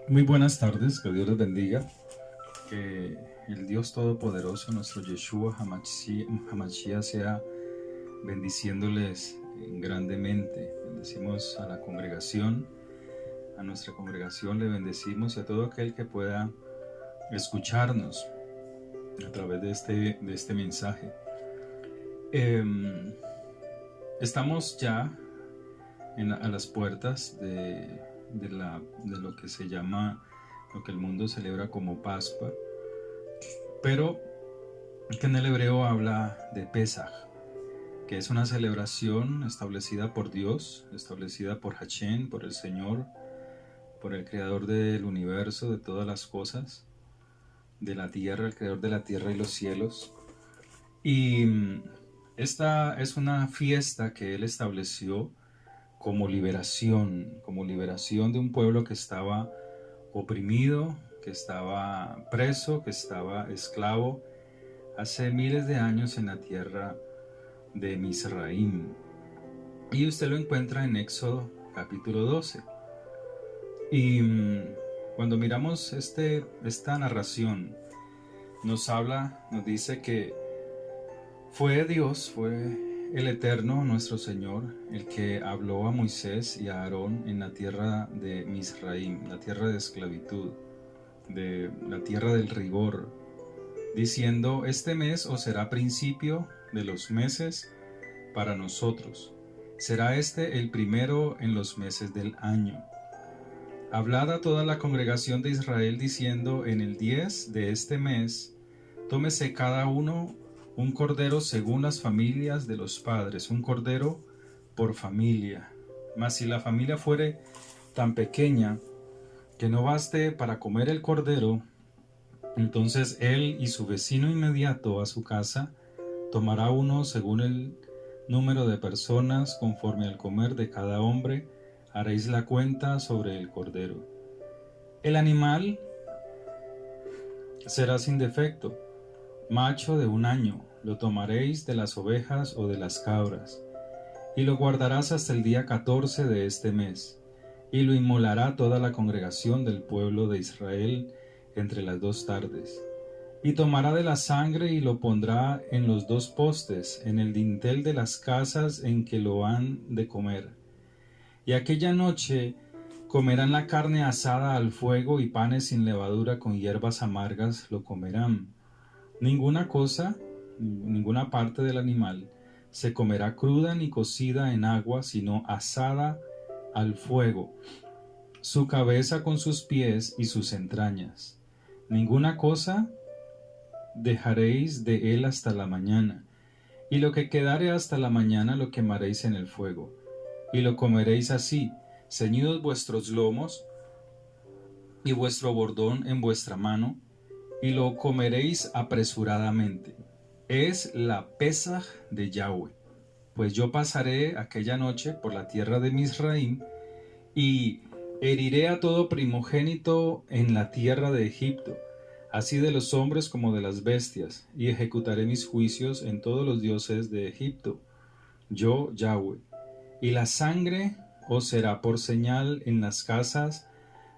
Muy buenas tardes, que Dios les bendiga, que el Dios Todopoderoso, nuestro Yeshua Hamashiach, sea bendiciéndoles grandemente. Bendecimos a la congregación, a nuestra congregación le bendecimos y a todo aquel que pueda escucharnos a través de este mensaje. Estamos ya a las puertas de lo que se llama, lo que el mundo celebra como Pascua, pero que en el hebreo habla de Pesaj, que es una celebración establecida por Dios, establecida por Hashem, por el Señor, por el Creador del universo, de todas las cosas, de la tierra, el Creador de la tierra y los cielos. Y esta es una fiesta que Él estableció como liberación de un pueblo que estaba oprimido, que estaba preso, que estaba esclavo hace miles de años en la tierra de Misraim. Y usted lo encuentra en Éxodo capítulo 12. Y cuando miramos esta narración, nos dice que fue Dios, fue el Eterno, nuestro Señor, el que habló a Moisés y a Aarón en la tierra de Misraim, la tierra de esclavitud, de la tierra del rigor, diciendo: este mes os será principio de los meses para nosotros. Será este el primero en los meses del año. Hablad a toda la congregación de Israel diciendo: en el 10 de este mes, tómese cada uno un cordero según las familias de los padres, un cordero por familia. Mas si la familia fuere tan pequeña que no baste para comer el cordero, entonces él y su vecino inmediato a su casa tomará uno según el número de personas, conforme al comer de cada hombre, haréis la cuenta sobre el cordero. El animal será sin defecto, macho de 1 año, lo tomaréis de las ovejas o de las cabras, y lo guardarás hasta el día 14 de este mes, y lo inmolará toda la congregación del pueblo de Israel entre las 2 tardes. Y tomará de la sangre y lo pondrá en los 2 postes, en el dintel de las casas en que lo han de comer. Y aquella noche comerán la carne asada al fuego, y panes sin levadura con hierbas amargas lo comerán. Ninguna parte del animal se comerá cruda ni cocida en agua, sino asada al fuego, su cabeza con sus pies y sus entrañas. Ninguna cosa dejaréis de él hasta la mañana, y lo que quedare hasta la mañana lo quemaréis en el fuego, y lo comeréis así, ceñidos vuestros lomos y vuestro bordón en vuestra mano, y lo comeréis apresuradamente. Es la Pesaj de Yahweh. Pues yo pasaré aquella noche por la tierra de Misraim, y heriré a todo primogénito en la tierra de Egipto, así de los hombres como de las bestias, y ejecutaré mis juicios en todos los dioses de Egipto, yo Yahweh. Y la sangre os será por señal en las casas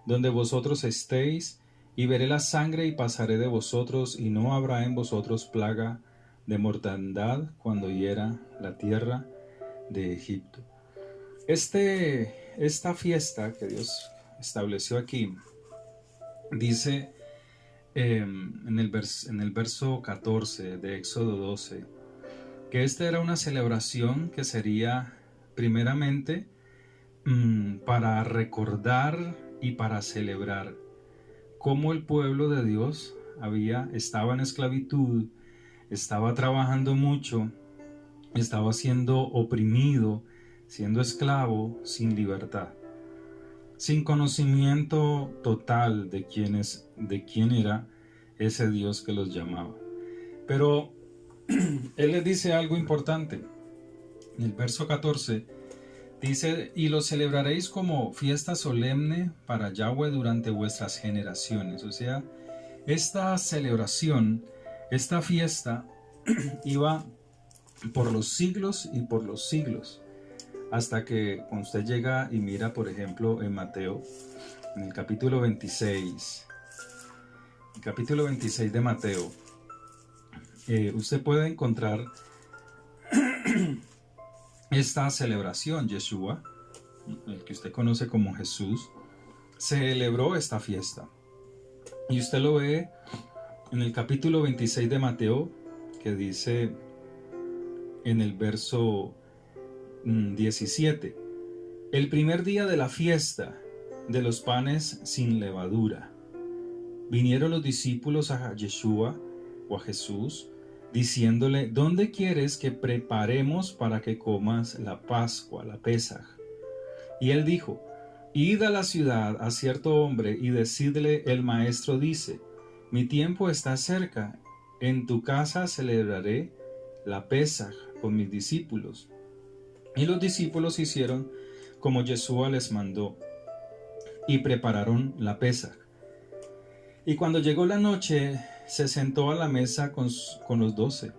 donde vosotros estéis, y veré la sangre y pasaré de vosotros, y no habrá en vosotros plaga de mortandad cuando hiera la tierra de Egipto. Esta fiesta que Dios estableció aquí dice en el verso 14 de Éxodo 12 que esta era una celebración que sería primeramente para recordar y para celebrar cómo el pueblo de Dios estaba en esclavitud, estaba trabajando mucho, estaba siendo oprimido, siendo esclavo, sin libertad, sin conocimiento total de quién era ese Dios que los llamaba. Pero Él les dice algo importante. En el verso 14 dice: y lo celebraréis como fiesta solemne para Yahweh durante vuestras generaciones. O sea, esta celebración, esta fiesta iba por los siglos y por los siglos, hasta que cuando usted llega y mira, por ejemplo, en Mateo en el capítulo 26. El capítulo 26 de Mateo. Usted puede encontrar esta celebración. Yeshua, el que usted conoce como Jesús, celebró esta fiesta. Y usted lo ve en el capítulo 26 de Mateo, que dice en el verso 17: el primer día de la fiesta de los panes sin levadura, vinieron los discípulos a Yeshua o a Jesús, diciéndole: ¿dónde quieres que preparemos para que comas la Pascua, la Pesaj? Y él dijo: id a la ciudad a cierto hombre y decidle: el maestro dice, mi tiempo está cerca, en tu casa celebraré la Pesaj con mis discípulos. Y los discípulos hicieron como Yeshua les mandó, y prepararon la Pesaj. Y cuando llegó la noche, se sentó a la mesa con los 12.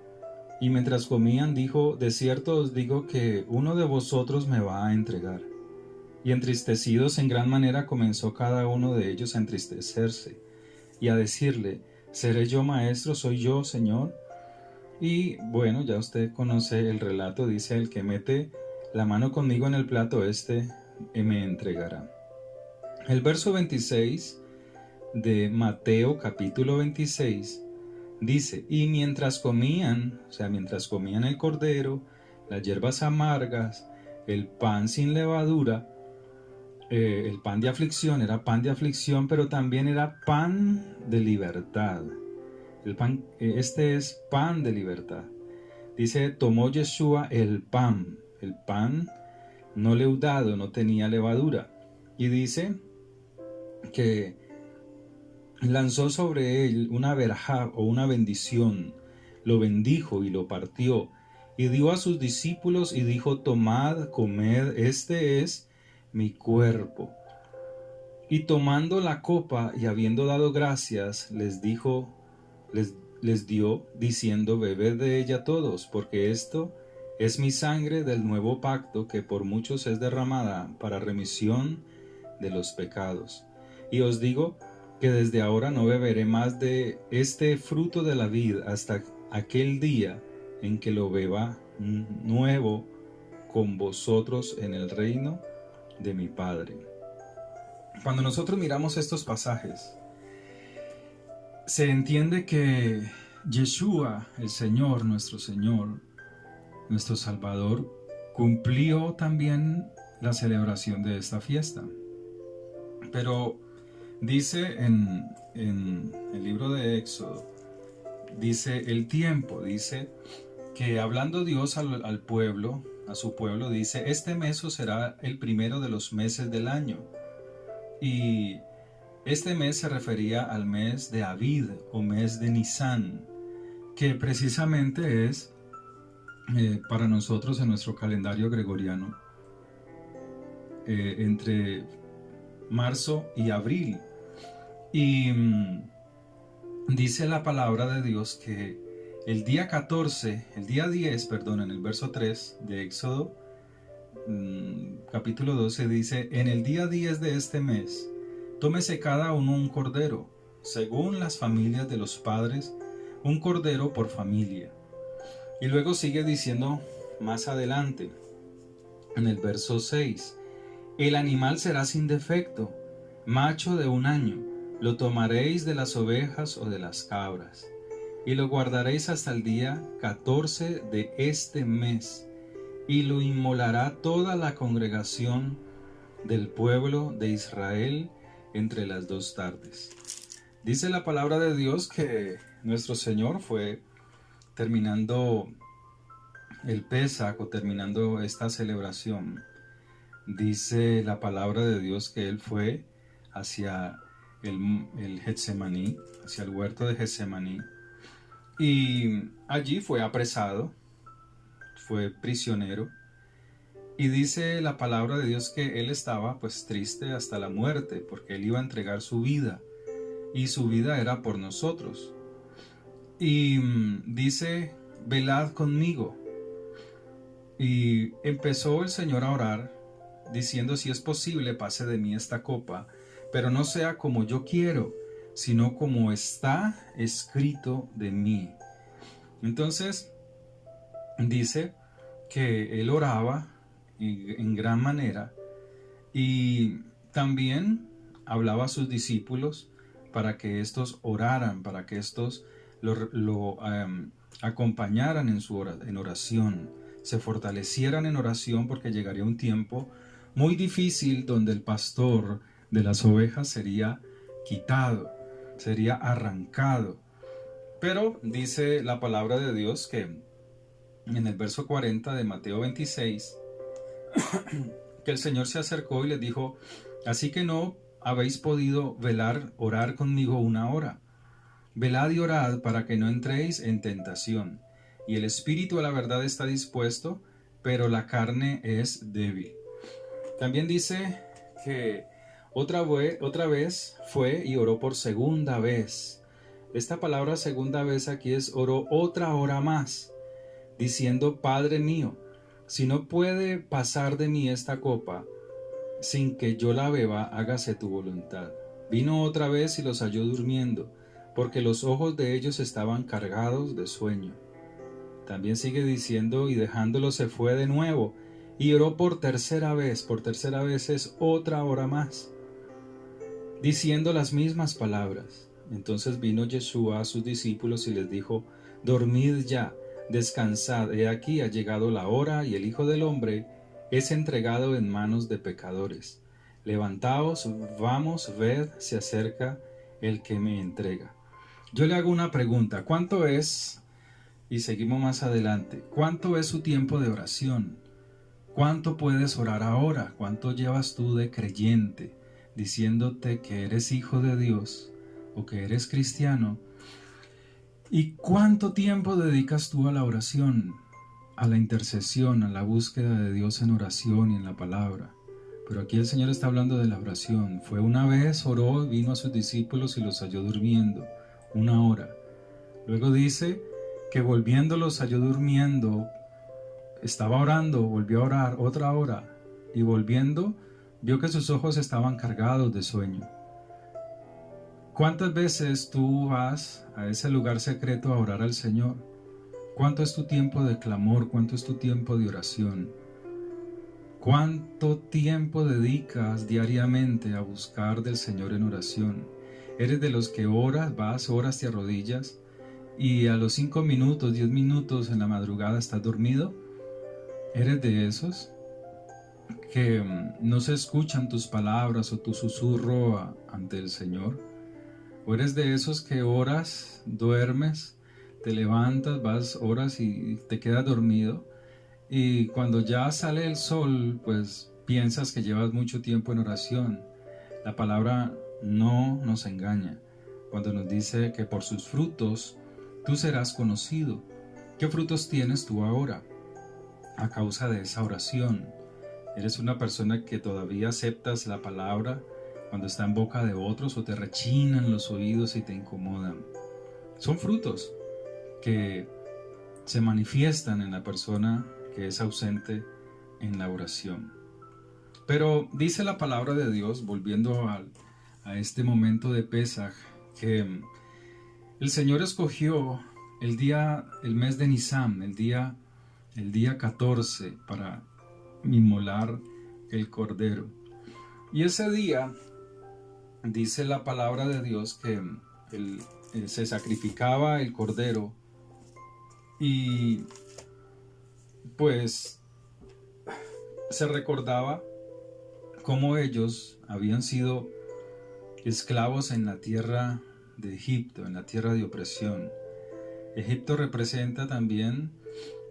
Y mientras comían, dijo: de cierto os digo que uno de vosotros me va a entregar. Y entristecidos en gran manera comenzó cada uno de ellos a entristecerse y a decirle: ¿seré yo maestro? ¿Soy yo, Señor? Y bueno, ya usted conoce el relato. Dice: el que mete la mano conmigo en el plato, me entregará. El verso 26 de Mateo capítulo 26 dice: y mientras comían, o sea, mientras comían el cordero, las hierbas amargas, el pan sin levadura, el pan de aflicción, era pan de aflicción, pero también era pan de libertad. El pan, es pan de libertad. Dice: tomó Yeshua el pan no leudado, no tenía levadura. Y dice que lanzó sobre él una verajá o una bendición, lo bendijo y lo partió, y dio a sus discípulos y dijo: tomad, comed, este es mi cuerpo. Y tomando la copa y habiendo dado gracias, les dio, diciendo: bebed de ella todos, porque esto es mi sangre del nuevo pacto, que por muchos es derramada para remisión de los pecados. Y os digo que desde ahora no beberé más de este fruto de la vid hasta aquel día en que lo beba nuevo con vosotros en el reino de mi Padre. Cuando nosotros miramos estos pasajes, se entiende que Yeshua, el Señor, nuestro Salvador, cumplió también la celebración de esta fiesta. Pero dice en el libro de Éxodo, dice el tiempo, dice que hablando Dios al pueblo, a su pueblo, dice: este mes será el primero de los meses del año. Y este mes se refería al mes de Abid o mes de Nisán, que precisamente es para nosotros en nuestro calendario gregoriano entre marzo y abril. Y dice la palabra de Dios que el día 10, en el verso 3 de Éxodo capítulo 12 dice: en el día 10 de este mes, tómese cada uno un cordero, según las familias de los padres, un cordero por familia. Y luego sigue diciendo más adelante, en el verso 6: el animal será sin defecto, macho de 1 año, lo tomaréis de las ovejas o de las cabras, y lo guardaréis hasta el día 14 de este mes, y lo inmolará toda la congregación del pueblo de Israel entre las 2 tardes. Dice la palabra de Dios que nuestro Señor fue terminando el Pesaj o terminando esta celebración. Dice la palabra de Dios que Él fue hacia el Getsemaní, hacia el huerto de Getsemaní, y allí fue apresado, fue prisionero, y dice la palabra de Dios que Él estaba pues triste hasta la muerte, porque Él iba a entregar su vida, y su vida era por nosotros. Y dice: velad conmigo. Y empezó el Señor a orar, diciendo: si es posible, pase de mí esta copa, pero no sea como yo quiero, sino como está escrito de mí. Entonces, dice que él oraba en gran manera y también hablaba a sus discípulos para que estos oraran, para que estos lo acompañaran en oración, se fortalecieran en oración, porque llegaría un tiempo muy difícil donde el pastor de las ovejas sería quitado, sería arrancado. Pero dice la palabra de Dios que en el verso 40 de Mateo 26, que el Señor se acercó y les dijo: así que no habéis podido velar, orar conmigo una hora. Velad y orad para que no entréis en tentación. Y el espíritu a la verdad está dispuesto, pero la carne es débil. También dice que otra vez fue y oró por segunda vez. Esta palabra segunda vez aquí es oró otra hora más, diciendo: Padre mío, si no puede pasar de mí esta copa sin que yo la beba, hágase tu voluntad. Vino otra vez y los halló durmiendo, porque los ojos de ellos estaban cargados de sueño. También sigue diciendo: y dejándolo se fue de nuevo, y oró por tercera vez es otra hora más, diciendo las mismas palabras. Entonces vino Yeshua a sus discípulos y les dijo: dormid ya, descansad, he aquí ha llegado la hora, y el Hijo del Hombre es entregado en manos de pecadores. Levantaos, vamos, ved, se acerca el que me entrega. Yo le hago una pregunta: ¿cuánto es? Y seguimos más adelante. ¿Cuánto es su tiempo de oración? ¿Cuánto puedes orar ahora? ¿Cuánto llevas tú de creyente, diciéndote que eres hijo de Dios o que eres cristiano? ¿Y cuánto tiempo dedicas tú a la oración, a la intercesión, a la búsqueda de Dios en oración y en la palabra? Pero aquí el Señor está hablando de la oración. Fue una vez, oró, vino a sus discípulos y los halló durmiendo, una hora. Luego dice que volviendo los halló durmiendo, estaba orando, volvió a orar otra hora, y volviendo vio que sus ojos estaban cargados de sueño. ¿Cuántas veces tú vas a ese lugar secreto a orar al Señor? ¿Cuánto es tu tiempo de clamor? ¿Cuánto es tu tiempo de oración? ¿Cuánto tiempo dedicas diariamente a buscar del Señor en oración? ¿Eres de los que oras, te arrodillas y a los 5 minutos, 10 minutos en la madrugada estás dormido? ¿Eres de esos que no se escuchan tus palabras o tu susurro ante el Señor? ¿O eres de esos que oras, duermes, te levantas, vas, oras y te quedas dormido? Y cuando ya sale el sol, pues piensas que llevas mucho tiempo en oración. La palabra no nos engaña cuando nos dice que por sus frutos tú serás conocido. ¿Qué frutos tienes tú ahora a causa de esa oración? ¿Eres una persona que todavía aceptas la palabra cuando está en boca de otros, o te rechinan los oídos y te incomodan? Son frutos que se manifiestan en la persona que es ausente en la oración. Pero dice la palabra de Dios, volviendo a este momento de Pesaj, que el Señor escogió el mes de Nisan, el día 14, para inmolar el cordero. Y ese día dice la palabra de Dios que se sacrificaba el cordero, y pues se recordaba cómo ellos habían sido esclavos en la tierra de Egipto, en la tierra de opresión. Egipto representa también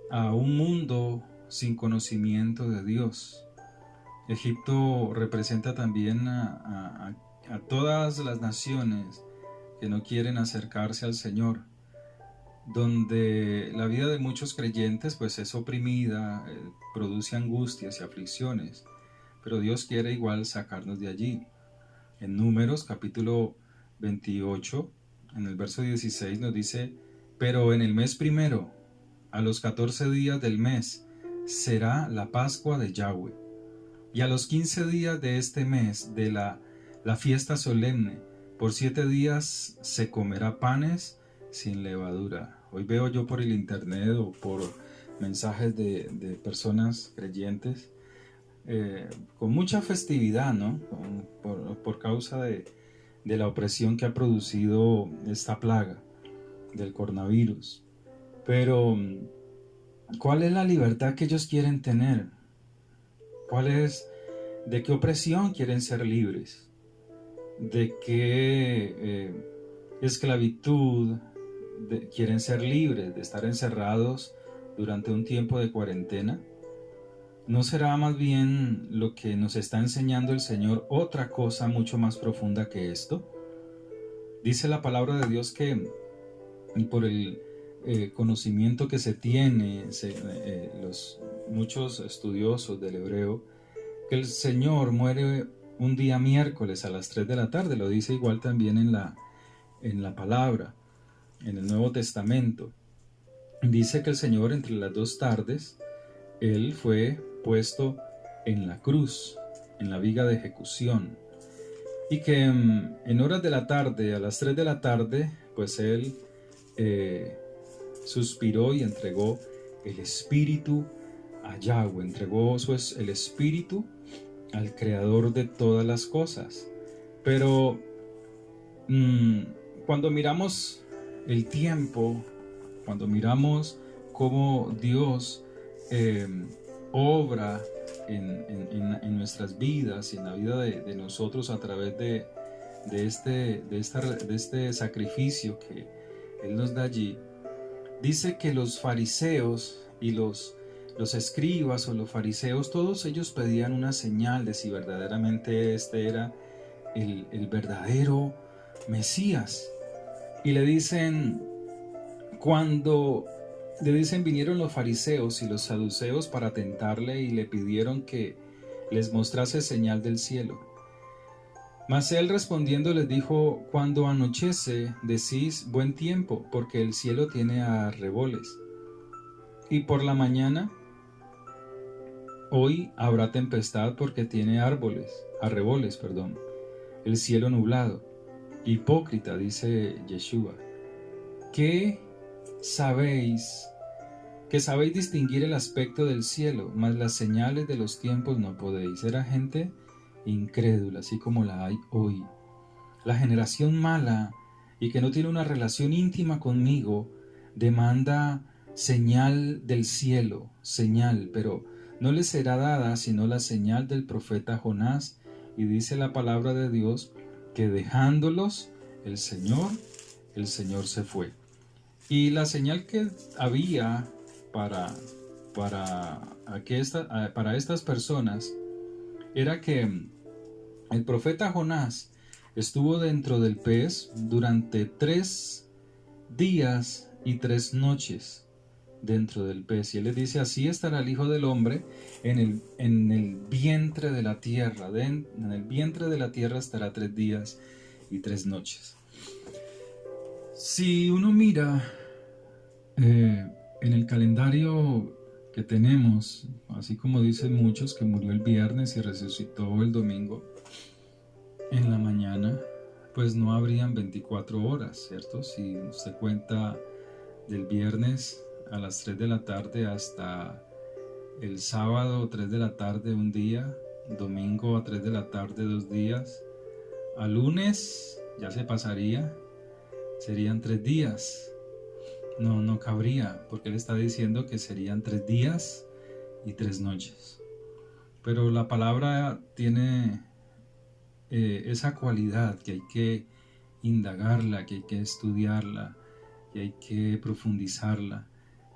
a un mundo sin conocimiento de Dios. Egipto representa también a todas las naciones que no quieren acercarse al Señor, donde la vida de muchos creyentes pues es oprimida, produce angustias y aflicciones, pero Dios quiere igual sacarnos de allí. En Números capítulo 28, en el verso 16 nos dice: pero en el mes primero, a los 14 días del mes, será la Pascua de Yahweh, y a los 15 días de este mes, de la la fiesta solemne. Por 7 días se comerá panes sin levadura. Hoy veo yo por el internet o por mensajes de personas creyentes con mucha festividad, ¿no? Por causa de la opresión que ha producido esta plaga del coronavirus. Pero, ¿cuál es la libertad que ellos quieren tener? ¿De qué opresión quieren ser libres? ¿De qué esclavitud quieren ser libres? ¿De estar encerrados durante un tiempo de cuarentena? ¿No será más bien lo que nos está enseñando el Señor otra cosa mucho más profunda que esto? Dice la palabra de Dios que, y por el conocimiento que se tiene, los muchos estudiosos del hebreo, que el Señor muere un día miércoles a las 3 de la tarde, lo dice igual también en la palabra, en el Nuevo Testamento. Dice que el Señor entre las 2 tardes, Él fue puesto en la cruz, en la viga de ejecución, y que en horas de la tarde, a las 3 de la tarde, pues Él suspiró y entregó el espíritu a Yahweh, entregó el espíritu al creador de todas las cosas. Pero cuando miramos el tiempo, cuando miramos cómo Dios obra en nuestras vidas y en la vida de nosotros a través de este sacrificio que Él nos da allí, dice que los fariseos y los escribas o los fariseos, todos ellos pedían una señal de si verdaderamente este era el verdadero Mesías. Y le dicen, vinieron los fariseos y los saduceos para tentarle y le pidieron que les mostrase señal del cielo. Mas él respondiendo les dijo, cuando anochece decís buen tiempo, porque el cielo tiene arreboles. Y por la mañana, hoy habrá tempestad porque tiene arreboles, el cielo nublado. Hipócrita, dice Yeshua, que sabéis distinguir el aspecto del cielo, mas las señales de los tiempos no podéis. Era gente incrédula, así como la hay hoy. La generación mala y que no tiene una relación íntima conmigo demanda señal del cielo, señal, pero no les será dada sino la señal del profeta Jonás. Y dice la palabra de Dios que dejándolos el Señor se fue. Y la señal que había para estas personas era que el profeta Jonás estuvo dentro del pez durante 3 días y 3 noches dentro del pez. Y él les dice, así estará el Hijo del Hombre en el vientre de la tierra. En el vientre de la tierra estará 3 días y 3 noches. Si uno mira en el calendario que tenemos, así como dicen muchos que murió el viernes y resucitó el domingo en la mañana, pues no habrían 24 horas, ¿cierto? Si usted cuenta del viernes a las 3 de la tarde hasta el sábado 3 de la tarde un día, domingo a 3 de la tarde 2 días, a lunes ya se pasaría, serían 3 días. No cabría, porque él está diciendo que serían 3 días y 3 noches. Pero la palabra tiene esa cualidad que hay que indagarla, que hay que estudiarla, que hay que profundizarla,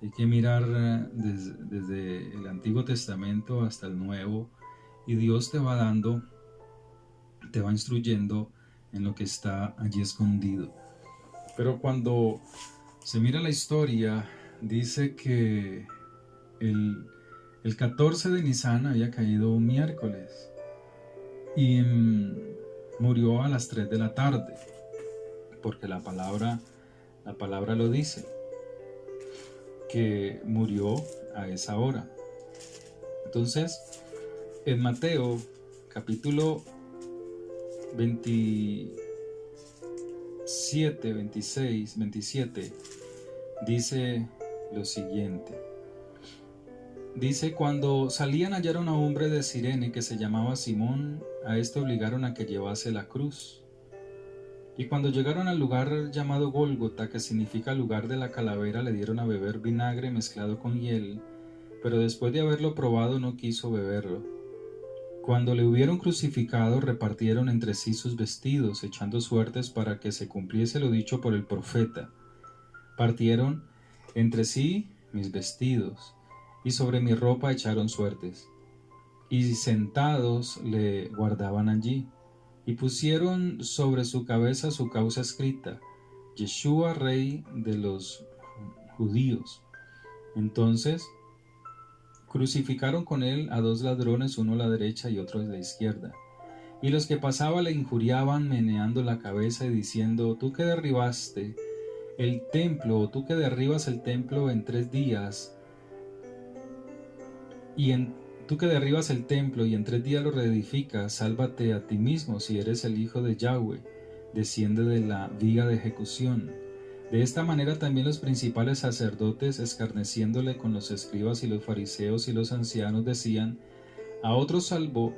hay que mirar desde el Antiguo Testamento hasta el Nuevo, y Dios te va instruyendo en lo que está allí escondido. Pero cuando se mira la historia, dice que el 14 de Nisan había caído un miércoles y murió a las 3 de la tarde, porque la palabra lo dice, que murió a esa hora. Entonces, en Mateo capítulo 27, 26, 27, dice lo siguiente. Dice: cuando salían hallaron a un hombre de Cirene que se llamaba Simón, a este obligaron a que llevase la cruz. Y cuando llegaron al lugar llamado Gólgota, que significa lugar de la calavera, le dieron a beber vinagre mezclado con hiel, pero después de haberlo probado no quiso beberlo. Cuando le hubieron crucificado, repartieron entre sí sus vestidos, echando suertes para que se cumpliese lo dicho por el profeta. Partieron entre sí mis vestidos, y sobre mi ropa echaron suertes. Y sentados le guardaban allí, y pusieron sobre su cabeza su causa escrita: Yeshua, Rey de los Judíos. Entonces crucificaron con él a dos ladrones, uno a la derecha y otro a la izquierda. Y los que pasaban le injuriaban, meneando la cabeza y diciendo: tú que derribaste el templo, o tú que derribas el templo en 3 días, tú que derribas el templo y en 3 días lo reedificas, sálvate a ti mismo si eres el hijo de Yahweh, desciende de la viga de ejecución. De esta manera también los principales sacerdotes, escarneciéndole con los escribas y los fariseos y los ancianos, decían: a otro salvó,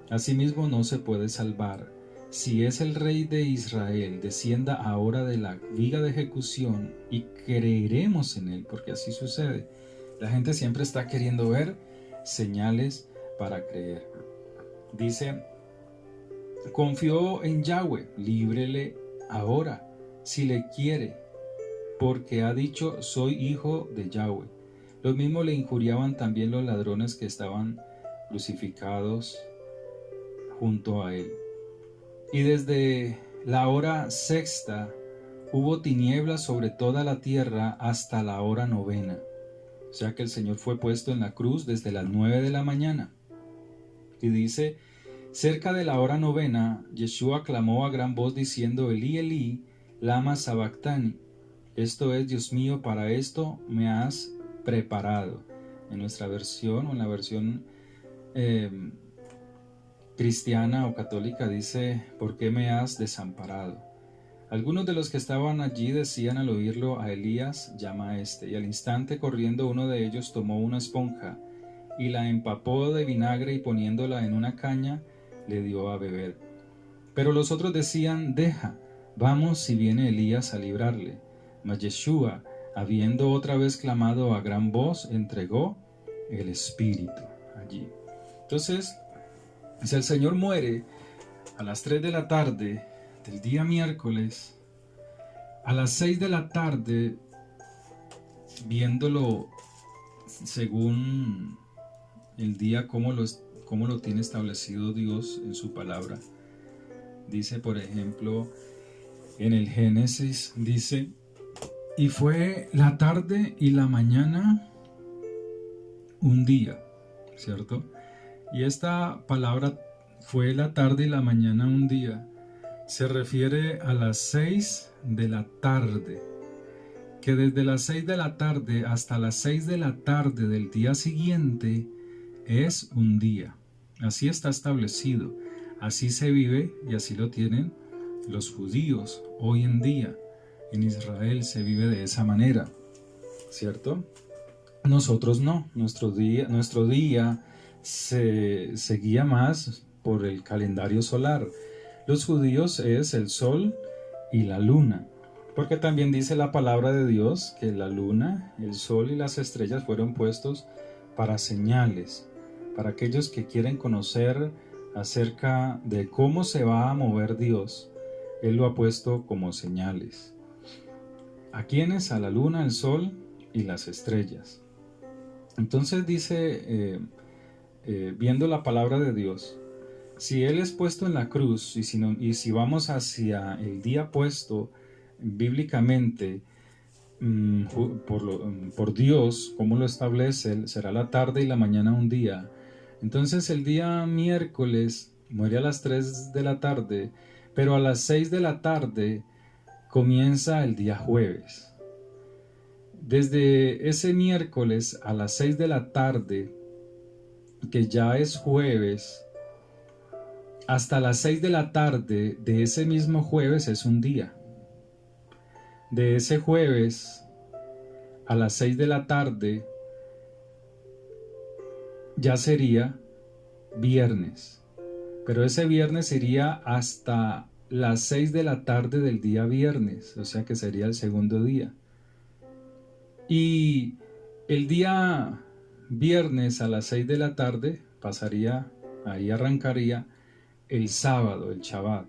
a sí mismo no se puede salvar. Si es el rey de Israel, descienda ahora de la viga de ejecución y creeremos en él, porque así sucede. La gente siempre está queriendo ver señales para creer. Dice: confió en Yahweh, líbrele ahora, si le quiere, porque ha dicho: soy hijo de Yahweh. Lo mismo le injuriaban también los ladrones que estaban crucificados junto a él. Y desde la hora sexta hubo tinieblas sobre toda la tierra hasta la hora novena. O sea que el Señor fue puesto en la cruz desde las 9 de la mañana. Y dice: cerca de la hora novena, Yeshua clamó a gran voz diciendo: Elí, Elí, lama sabactani. Esto es: Dios mío, para esto me has preparado. En nuestra versión, o en la versión cristiana o católica, dice: ¿por qué me has desamparado? Algunos de los que estaban allí decían al oírlo: a Elías llama a este. Y al instante, corriendo, uno de ellos tomó una esponja y la empapó de vinagre, y poniéndola en una caña le dio a beber. Pero los otros decían: deja, vamos si viene Elías a librarle. Mas Yeshua, habiendo otra vez clamado a gran voz, entregó el espíritu allí. Entonces, si el Señor muere a las 3 de la tarde del día miércoles, a las 6 de la tarde, viéndolo según el día, cómo lo tiene establecido Dios en su palabra. Dice, por ejemplo, en el Génesis, dice: y fue la tarde y la mañana un día, ¿cierto? Y esta palabra, fue la tarde y la mañana un día, se refiere a las 6 de la tarde, que desde las 6 de la tarde hasta las 6 de la tarde del día siguiente es un día. Así está establecido, así se vive y así lo tienen los judíos hoy en día. En Israel se vive de esa manera, ¿cierto? Nosotros no, nuestro día se guía más por el calendario solar. Los judíos es el sol y la luna, porque también dice la palabra de Dios que la luna, el sol y las estrellas fueron puestos para señales, para aquellos que quieren conocer acerca de cómo se va a mover Dios. Él lo ha puesto como señales. ¿A quiénes? A la luna, el sol y las estrellas. Entonces dice, viendo la palabra de Dios, si Él es puesto en la cruz, y si vamos hacia el día puesto bíblicamente por Dios, como lo establece, será la tarde y la mañana un día. Entonces el día miércoles muere a las 3 de la tarde, pero a las 6 de la tarde comienza el día jueves. Desde ese miércoles a las 6 de la tarde, que ya es jueves, hasta las 6 de la tarde de ese mismo jueves es un día. De ese jueves a las 6 de la tarde ya sería viernes. Pero ese viernes iría hasta las 6 de la tarde del día viernes, o sea que sería el segundo día. Y el día viernes a las 6 de la tarde pasaría, ahí arrancaría el sábado, el Shabbat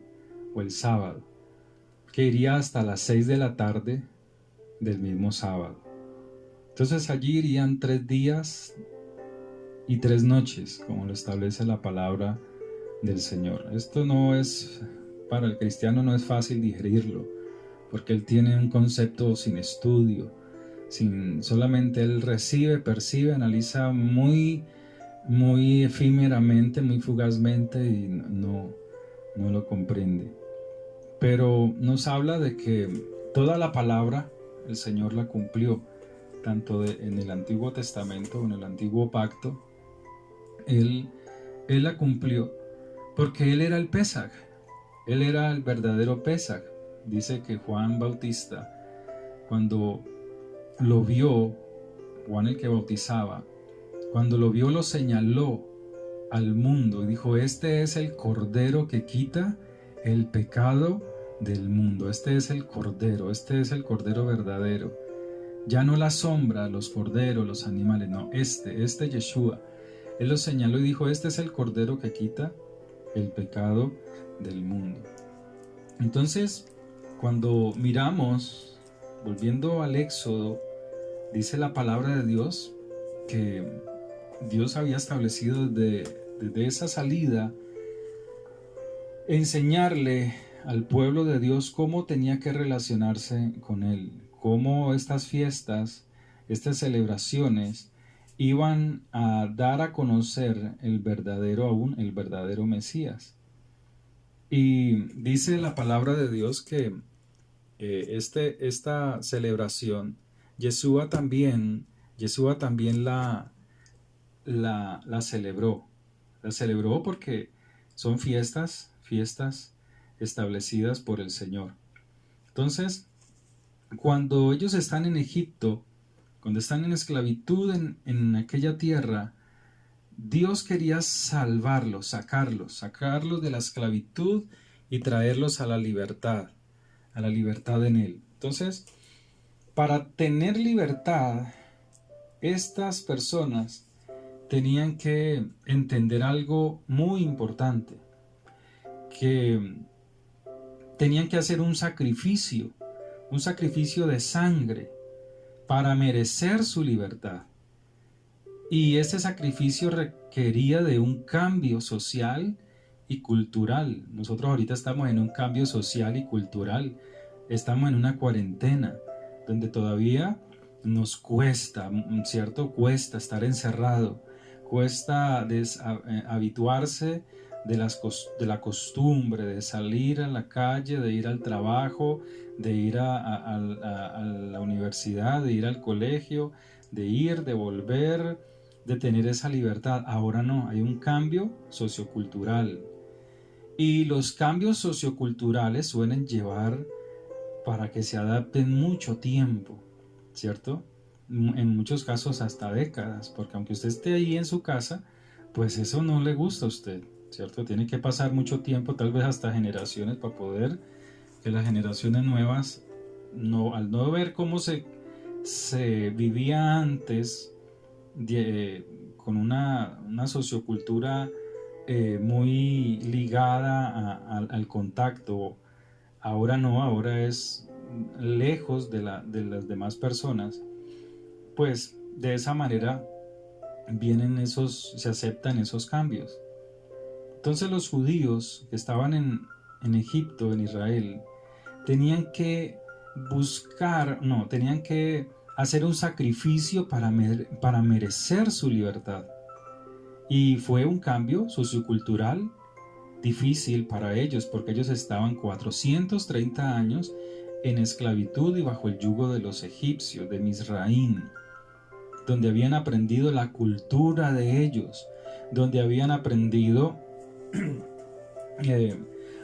o el sábado, que iría hasta las 6 de la tarde del mismo sábado. Entonces allí irían 3 días y 3 noches, como lo establece la palabra del Señor. Esto no es, para el cristiano no es fácil digerirlo, porque él tiene un concepto sin estudio, solamente él recibe, percibe, analiza muy efímeramente, muy fugazmente y no lo comprende. Pero nos habla de que toda la palabra el Señor la cumplió, tanto en el Antiguo Testamento, en el Antiguo Pacto, Él la cumplió, porque Él era el Pesaj, Él era el verdadero Pesaj. Dice que Juan Bautista, cuando lo vio, Juan el que bautizaba, cuando lo vio lo señaló al mundo y dijo: este es el Cordero que quita el pecado del mundo. Este es el Cordero verdadero. Ya no la sombra, los corderos, los animales, no, este Yeshua. Él lo señaló y dijo: este es el Cordero que quita el pecado del mundo. Entonces, cuando miramos, volviendo al Éxodo, dice la palabra de Dios que Dios había establecido desde esa salida enseñarle al pueblo de Dios cómo tenía que relacionarse con Él, cómo estas fiestas, estas celebraciones iban a dar a conocer el verdadero Mesías. Y dice la palabra de Dios que esta celebración, Yeshua también la celebró. La celebró porque son fiestas establecidas por el Señor. Entonces, cuando ellos están en Egipto, cuando están en esclavitud en aquella tierra, Dios quería salvarlos, sacarlos de la esclavitud y traerlos a la libertad en Él. Entonces, para tener libertad, estas personas tenían que entender algo muy importante, que tenían que hacer un sacrificio de sangre para merecer su libertad. Y ese sacrificio requería de un cambio social y cultural. Nosotros ahorita estamos en un cambio social y cultural. Estamos en una cuarentena donde todavía nos cuesta, ¿cierto? Cuesta estar encerrado, cuesta habituarse de la costumbre de salir a la calle, de ir al trabajo, de ir a la universidad, de ir al colegio, de ir, de volver, de tener esa libertad. Ahora no, hay un cambio sociocultural. Y los cambios socioculturales suelen llevar para que se adapten mucho tiempo, ¿cierto? En muchos casos hasta décadas, porque aunque usted esté ahí en su casa, pues eso no le gusta a usted, ¿cierto? Tiene que pasar mucho tiempo, tal vez hasta generaciones, para poder que las generaciones nuevas, al no ver cómo se vivía antes, con una sociocultura muy ligada al contacto. Ahora no, ahora es lejos de las demás personas. Pues de esa manera se aceptan esos cambios. Entonces los judíos que estaban en Egipto, en Israel, tenían que hacer un sacrificio para merecer su libertad. Y fue un cambio sociocultural difícil para ellos, porque ellos estaban 430 años en esclavitud y bajo el yugo de los egipcios, de Misraín, donde habían aprendido la cultura de ellos, donde habían aprendido Eh,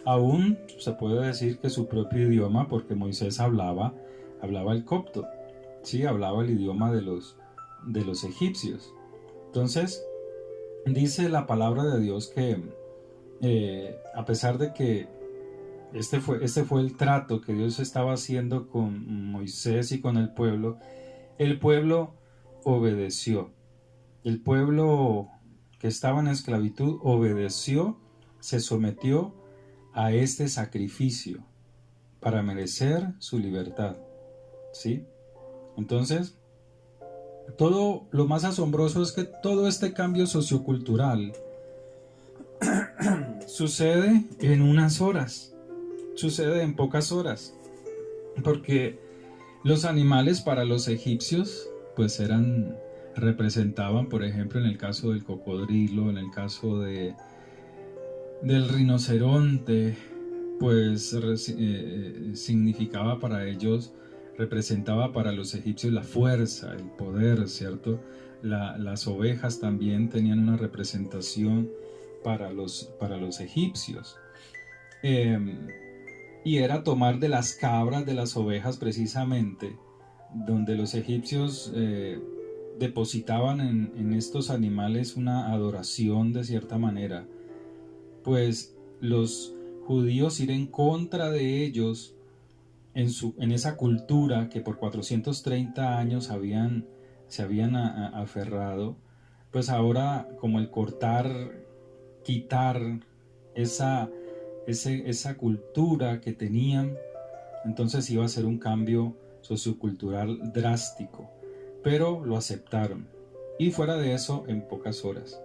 Aún se puede decir que su propio idioma, porque Moisés hablaba el copto, sí, hablaba el idioma de los egipcios. Entonces, dice la palabra de Dios que a pesar de que este fue el trato que Dios estaba haciendo con Moisés y con el pueblo obedeció. El pueblo que estaba en esclavitud obedeció, se sometió a este sacrificio para merecer su libertad. ¿Sí? Entonces, todo lo más asombroso es que todo este cambio sociocultural sucede en unas horas, sucede en pocas horas, porque los animales para los egipcios pues representaban, por ejemplo, en el caso del cocodrilo, en el caso del rinoceronte, pues significaba para ellos, representaba para los egipcios la fuerza, el poder, ¿cierto? Las ovejas también tenían una representación para los egipcios. Y era tomar de las cabras, de las ovejas precisamente, donde los egipcios depositaban en estos animales una adoración de cierta manera, pues los judíos ir en contra de ellos en esa cultura que por 430 años se habían aferrado, pues ahora como el cortar, quitar esa cultura que tenían, entonces iba a ser un cambio sociocultural drástico, pero lo aceptaron, y fuera de eso en pocas horas.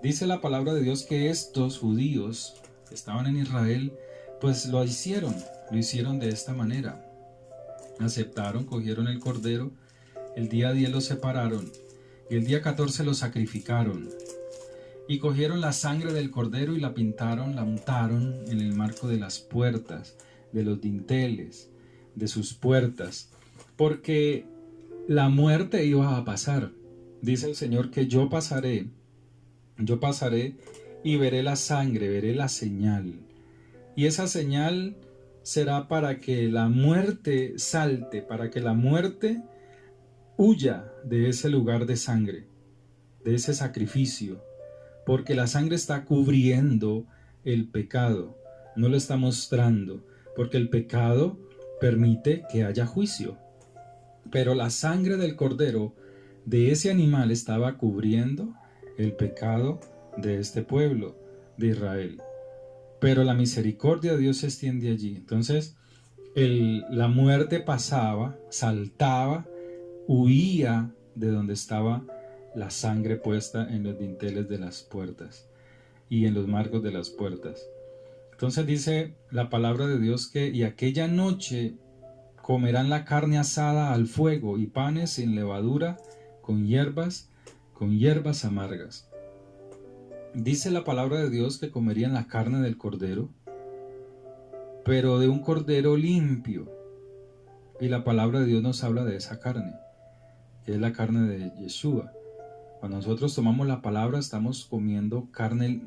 Dice la palabra de Dios que estos judíos que estaban en Israel, pues lo hicieron de esta manera. Aceptaron, cogieron el cordero, el día 10 lo separaron y el día 14 lo sacrificaron. Y cogieron la sangre del cordero y la pintaron, la untaron en el marco de las puertas, de los dinteles, de sus puertas, porque la muerte iba a pasar. Dice el Señor que yo pasaré y veré la sangre, veré la señal. Y esa señal será para que la muerte salte, para que la muerte huya de ese lugar de sangre, de ese sacrificio, porque la sangre está cubriendo el pecado, no lo está mostrando, porque el pecado permite que haya juicio, pero la sangre del cordero de ese animal estaba cubriendo el pecado de este pueblo de Israel. Pero la misericordia de Dios se extiende allí. Entonces la muerte pasaba, saltaba, huía de donde estaba la sangre puesta en los dinteles de las puertas y en los marcos de las puertas. Entonces dice la palabra de Dios que y aquella noche comerán la carne asada al fuego y panes sin levadura con hierbas amargas. Dice la palabra de Dios que comerían la carne del cordero, pero de un cordero limpio. Y la palabra de Dios nos habla de esa carne, que es la carne de Yeshua. Cuando nosotros tomamos la palabra, estamos comiendo carne,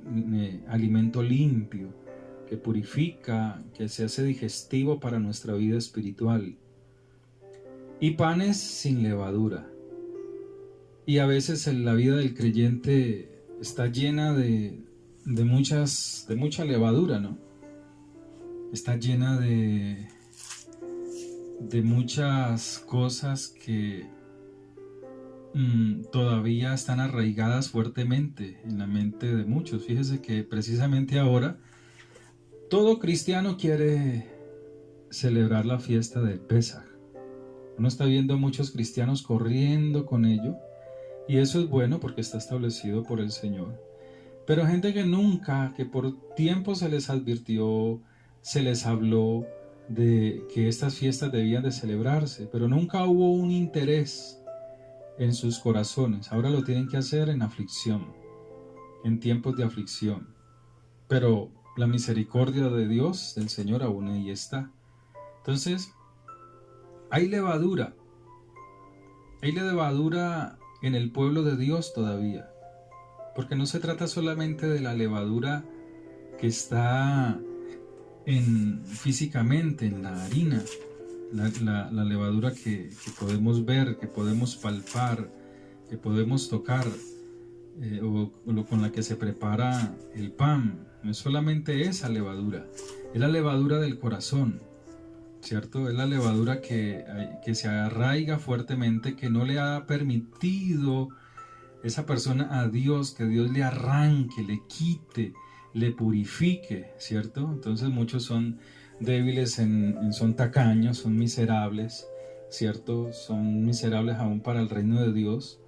alimento limpio, que purifica, que se hace digestivo para nuestra vida espiritual. Y panes sin levadura. Y a veces en la vida del creyente está llena de mucha levadura, ¿no? Está llena de muchas cosas que todavía están arraigadas fuertemente en la mente de muchos. Fíjese que precisamente ahora todo cristiano quiere celebrar la fiesta de Pesaj. Uno está viendo a muchos cristianos corriendo con ello, y eso es bueno porque está establecido por el Señor. Pero gente que por tiempo se les advirtió, se les habló de que estas fiestas debían de celebrarse, pero nunca hubo un interés en sus corazones. Ahora lo tienen que hacer en aflicción, en tiempos de aflicción. Pero la misericordia de Dios, del Señor, aún ahí está. Entonces, hay levadura en el pueblo de Dios todavía, porque no se trata solamente de la levadura que está físicamente en la harina, la levadura que podemos ver, que podemos palpar, que podemos tocar, o con la que se prepara el pan. No es solamente esa levadura, es la levadura del corazón, ¿cierto? Es la levadura que se arraiga fuertemente, que no le ha permitido esa persona a Dios, que Dios le arranque, le quite, le purifique, ¿cierto? Entonces muchos son débiles, son tacaños, son miserables, ¿cierto? Son miserables aún para el reino de Dios.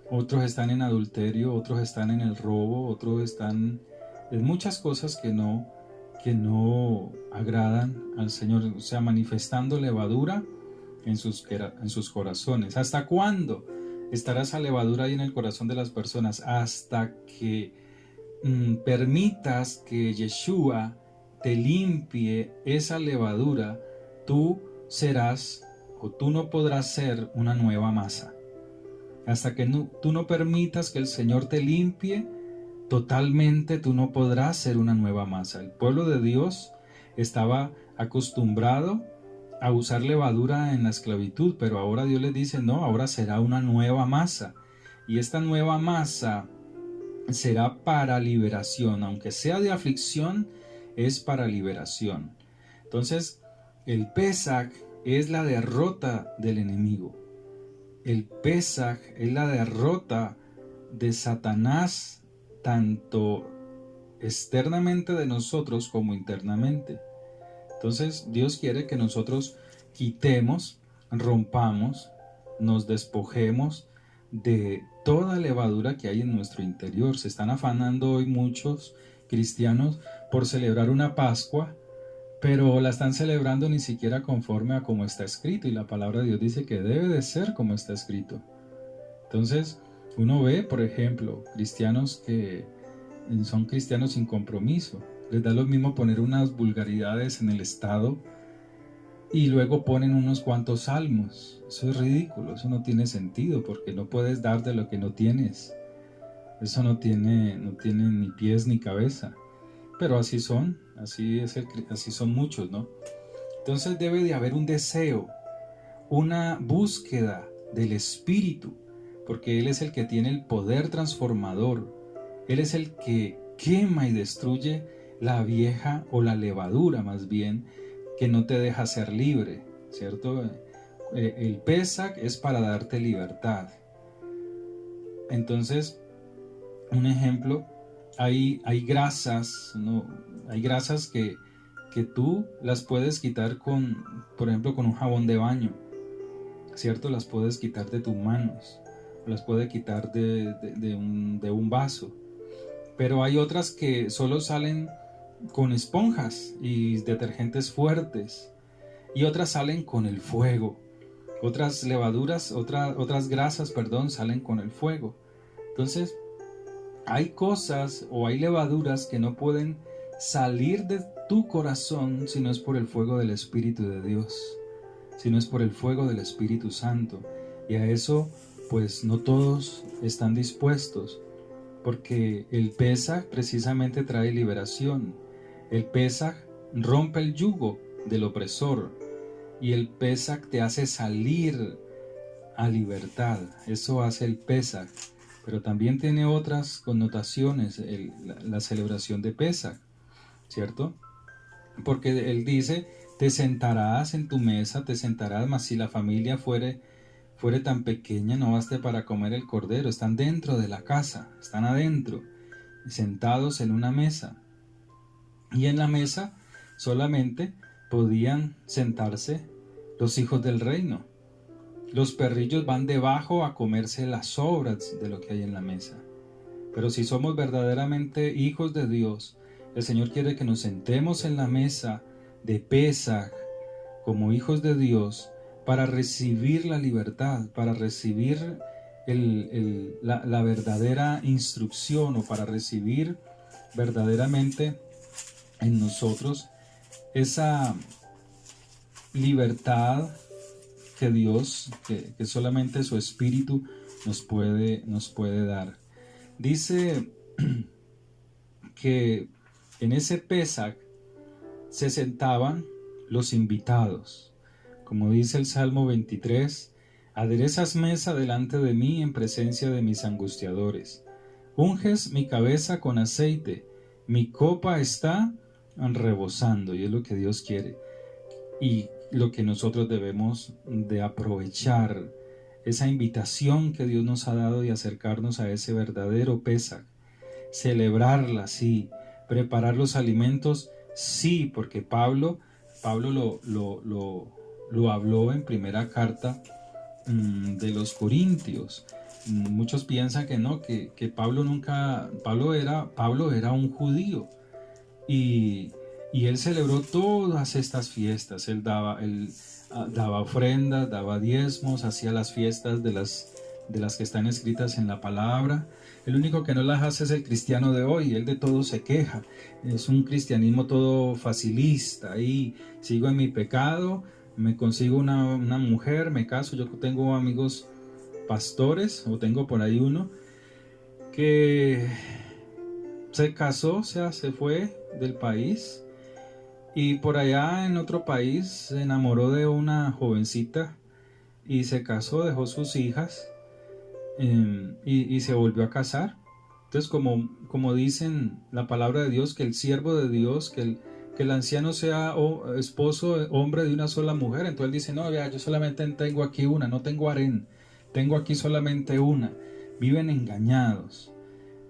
Otros están en adulterio, otros están en el robo, otros están en muchas cosas que no agradan al Señor, o sea, manifestando levadura en sus corazones. ¿Hasta cuándo estará esa levadura ahí en el corazón de las personas? Hasta que permitas que Yeshua te limpie esa levadura, tú serás o tú no podrás ser una nueva masa. Hasta que tú no permitas que el Señor te limpie totalmente, tú no podrás ser una nueva masa. El pueblo de Dios estaba acostumbrado a usar levadura en la esclavitud, pero ahora Dios les dice, no, ahora será una nueva masa. Y esta nueva masa será para liberación, aunque sea de aflicción, es para liberación. Entonces, el Pesaj es la derrota del enemigo. El Pesaj es la derrota de Satanás, tanto externamente de nosotros como internamente. Entonces Dios quiere que nosotros quitemos, rompamos, nos despojemos de toda levadura que hay en nuestro interior. Se están afanando hoy muchos cristianos por celebrar una Pascua, pero la están celebrando ni siquiera conforme a como está escrito, y la palabra de Dios dice que debe de ser como está escrito. Entonces uno ve, por ejemplo, cristianos que son cristianos sin compromiso. Les da lo mismo poner unas vulgaridades en el estado y luego ponen unos cuantos salmos. Eso es ridículo, eso no tiene sentido, porque no puedes dar de lo que no tienes. Eso no tiene ni pies ni cabeza. Pero así son, así son muchos, ¿no? Entonces debe de haber un deseo, una búsqueda del Espíritu, porque Él es el que tiene el poder transformador. Él es el que quema y destruye la vieja, o la levadura más bien, que no te deja ser libre, ¿cierto? El Pesaj es para darte libertad. Entonces, un ejemplo, hay grasas, ¿no? Hay grasas que tú las puedes quitar por ejemplo, con un jabón de baño, ¿cierto? Las puedes quitar de tus manos, las puedes quitar de un vaso. Pero hay otras que solo salen con esponjas y detergentes fuertes, y otras salen con el fuego. Otras levaduras, otras grasas, salen con el fuego. Entonces, hay cosas o hay levaduras que no pueden salir de tu corazón si no es por el fuego del Espíritu de Dios, si no es por el fuego del Espíritu Santo. Y a eso, pues, no todos están dispuestos, porque el Pesaj precisamente trae liberación. El Pesaj rompe el yugo del opresor, y el Pesaj te hace salir a libertad. Eso hace el Pesaj. Pero también tiene otras connotaciones la celebración de Pesaj, ¿cierto? Porque él dice, te sentarás en tu mesa, te sentarás, mas si la familia fuere tan pequeña, no baste para comer el cordero. Están dentro de la casa, están adentro, sentados en una mesa. Y en la mesa solamente podían sentarse los hijos del reino. Los perrillos van debajo a comerse las sobras de lo que hay en la mesa. Pero si somos verdaderamente hijos de Dios, el Señor quiere que nos sentemos en la mesa de Pesaj como hijos de Dios, para recibir la libertad, para recibir la verdadera instrucción, o para recibir verdaderamente en nosotros esa libertad que Dios, que solamente su Espíritu nos puede dar. Dice que En ese Pesaj se sentaban los invitados. Como dice el Salmo 23, aderezas mesa delante de mí en presencia de mis angustiadores. Unges mi cabeza con aceite, mi copa está rebosando, y es lo que Dios quiere. Y lo que nosotros debemos de aprovechar, esa invitación que Dios nos ha dado de acercarnos a ese verdadero Pesaj, celebrarla, sí, preparar los alimentos, sí, porque Pablo lo habló en primera carta de los Corintios. Muchos piensan que no, que Pablo era un judío y él celebró todas estas fiestas. Él daba ofrendas, daba diezmos, hacía las fiestas de las que están escritas en la palabra. El único que no las hace es el cristiano de hoy. Él de todo se queja. Es un cristianismo todo facilista. Ahí sigo en mi pecado, me consigo una mujer, me caso. Yo tengo amigos pastores, o tengo por ahí uno, que se casó, o sea, se fue del país y por allá en otro país se enamoró de una jovencita y se casó, dejó sus hijas y se volvió a casar. Entonces, como dicen la palabra de Dios, que el siervo de Dios, que el anciano sea esposo, hombre de una sola mujer. Entonces él dice, no, vea, yo solamente tengo aquí una, no tengo harén, tengo aquí solamente una. Viven engañados,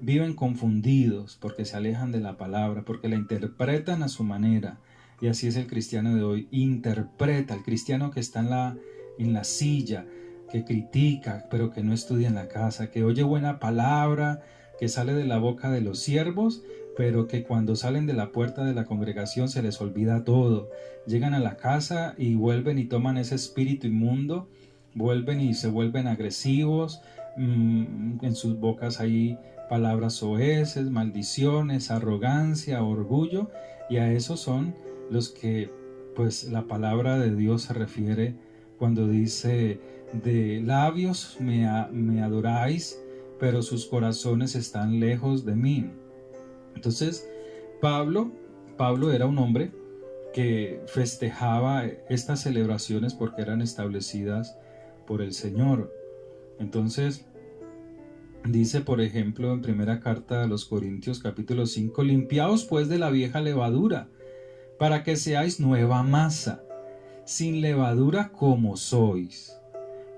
viven confundidos porque se alejan de la palabra, porque la interpretan a su manera. Y así es el cristiano de hoy, interpreta. El cristiano que está en la silla, que critica, pero que no estudia en la casa, que oye buena palabra, que sale de la boca de los siervos, pero que cuando salen de la puerta de la congregación se les olvida todo. Llegan a la casa y vuelven y toman ese espíritu inmundo, vuelven y se vuelven agresivos, en sus bocas hay palabras soeces, maldiciones, arrogancia, orgullo, y a esos son los que pues la palabra de Dios se refiere cuando dice: de labios me adoráis, pero sus corazones están lejos de mí. Entonces Pablo era un hombre que festejaba estas celebraciones porque eran establecidas por el Señor. Entonces dice, por ejemplo, en primera carta a los Corintios capítulo 5, limpiaos pues de la vieja levadura, para que seáis nueva masa, sin levadura como sois.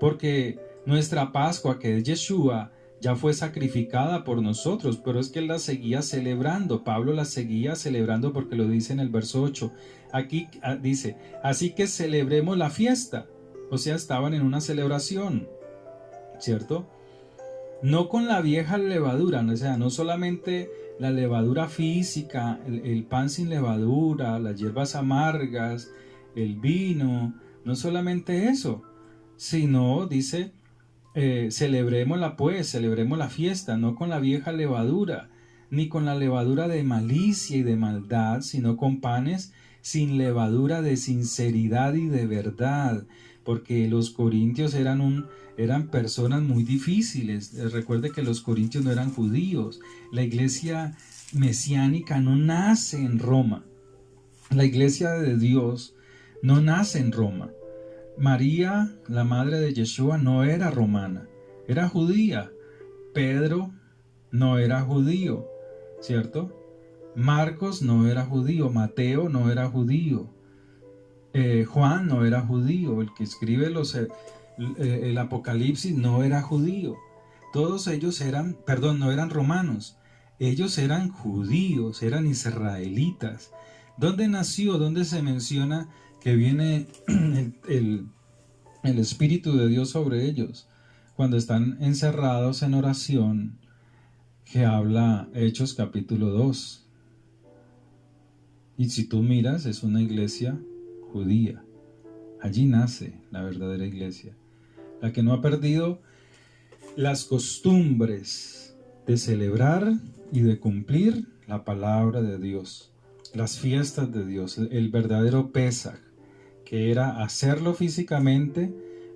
Porque nuestra Pascua, que es Yeshua, ya fue sacrificada por nosotros, pero es que él la seguía celebrando. Pablo la seguía celebrando porque lo dice en el verso 8. Aquí dice, así que celebremos la fiesta. O sea, estaban en una celebración, ¿cierto? No con la vieja levadura, o sea, no solamente la levadura física, el pan sin levadura, las hierbas amargas, el vino, no solamente eso, sino, dice, celebremos la fiesta, no con la vieja levadura, ni con la levadura de malicia y de maldad, sino con panes sin levadura de sinceridad y de verdad, porque los corintios eran personas muy difíciles. Recuerde que los corintios no eran judíos. La iglesia mesiánica no nace en Roma. La iglesia de Dios no nace en Roma. María, la madre de Yeshua, no era romana, era judía. Pedro no era judío, ¿cierto? Marcos no era judío, Mateo no era judío, Juan no era judío, el que escribe el Apocalipsis no era judío. Todos ellos no eran romanos, ellos eran judíos, eran israelitas. ¿Dónde nació? ¿Dónde se menciona que viene el Espíritu de Dios sobre ellos? Cuando están encerrados en oración, que habla Hechos capítulo 2. Y si tú miras, es una iglesia judía. Allí nace la verdadera iglesia, la que no ha perdido las costumbres de celebrar y de cumplir la palabra de Dios, las fiestas de Dios, el verdadero Pesaj, que era hacerlo físicamente,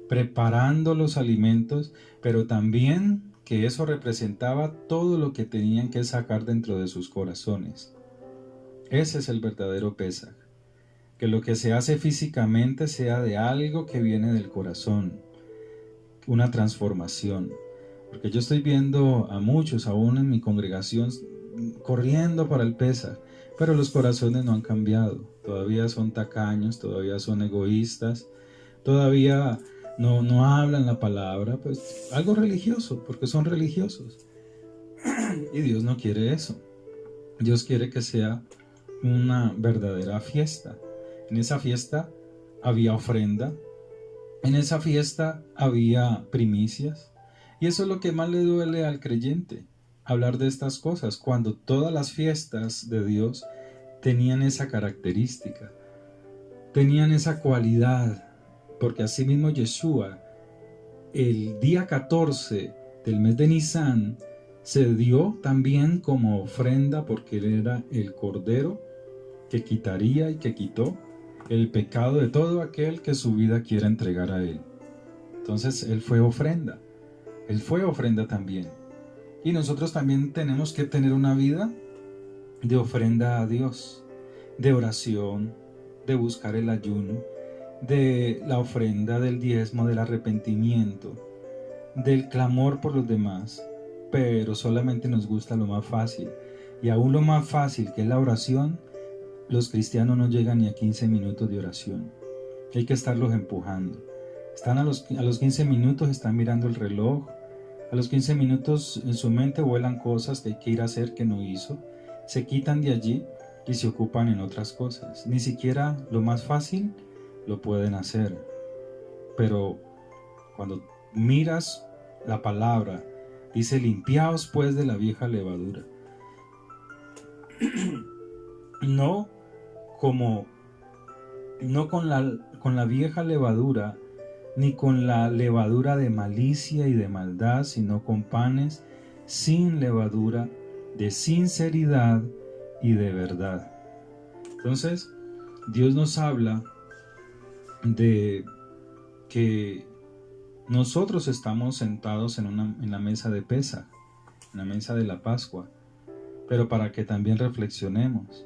preparando los alimentos, pero también que eso representaba todo lo que tenían que sacar dentro de sus corazones. Ese es el verdadero Pesaj. Que lo que se hace físicamente sea de algo que viene del corazón, una transformación. Porque yo estoy viendo a muchos, aún en mi congregación, corriendo para el Pesaj, pero los corazones no han cambiado. Todavía son tacaños, todavía son egoístas, todavía no hablan la palabra, pues algo religioso, porque son religiosos. Y Dios no quiere eso. Dios quiere que sea una verdadera fiesta. En esa fiesta había ofrenda, en esa fiesta había primicias, y eso es lo que más le duele al creyente, hablar de estas cosas, cuando todas las fiestas de Dios tenían esa característica, tenían esa cualidad, porque así mismo Yeshua, el día 14 del mes de Nisan, se dio también como ofrenda, porque él era el Cordero que quitaría y que quitó el pecado de todo aquel que su vida quiera entregar a él. Entonces él fue ofrenda también. Y nosotros también tenemos que tener una vida de ofrenda a Dios, de oración, de buscar el ayuno, de la ofrenda del diezmo, del arrepentimiento, del clamor por los demás. Pero solamente nos gusta lo más fácil, y aún lo más fácil, que es la oración. Los cristianos no llegan ni a 15 minutos de oración. Hay que estarlos empujando. Están a los 15 minutos, están mirando el reloj. A los 15 minutos en su mente vuelan cosas que hay que ir a hacer que no hizo. Se quitan de allí y se ocupan en otras cosas. Ni siquiera lo más fácil lo pueden hacer. Pero cuando miras la palabra, dice: limpiaos pues de la vieja levadura. No con la vieja levadura, ni con la levadura de malicia y de maldad, sino con panes sin levadura, de sinceridad y de verdad. Entonces, Dios nos habla de que nosotros estamos sentados en la mesa de Pesaj, en la mesa de la Pascua, pero para que también reflexionemos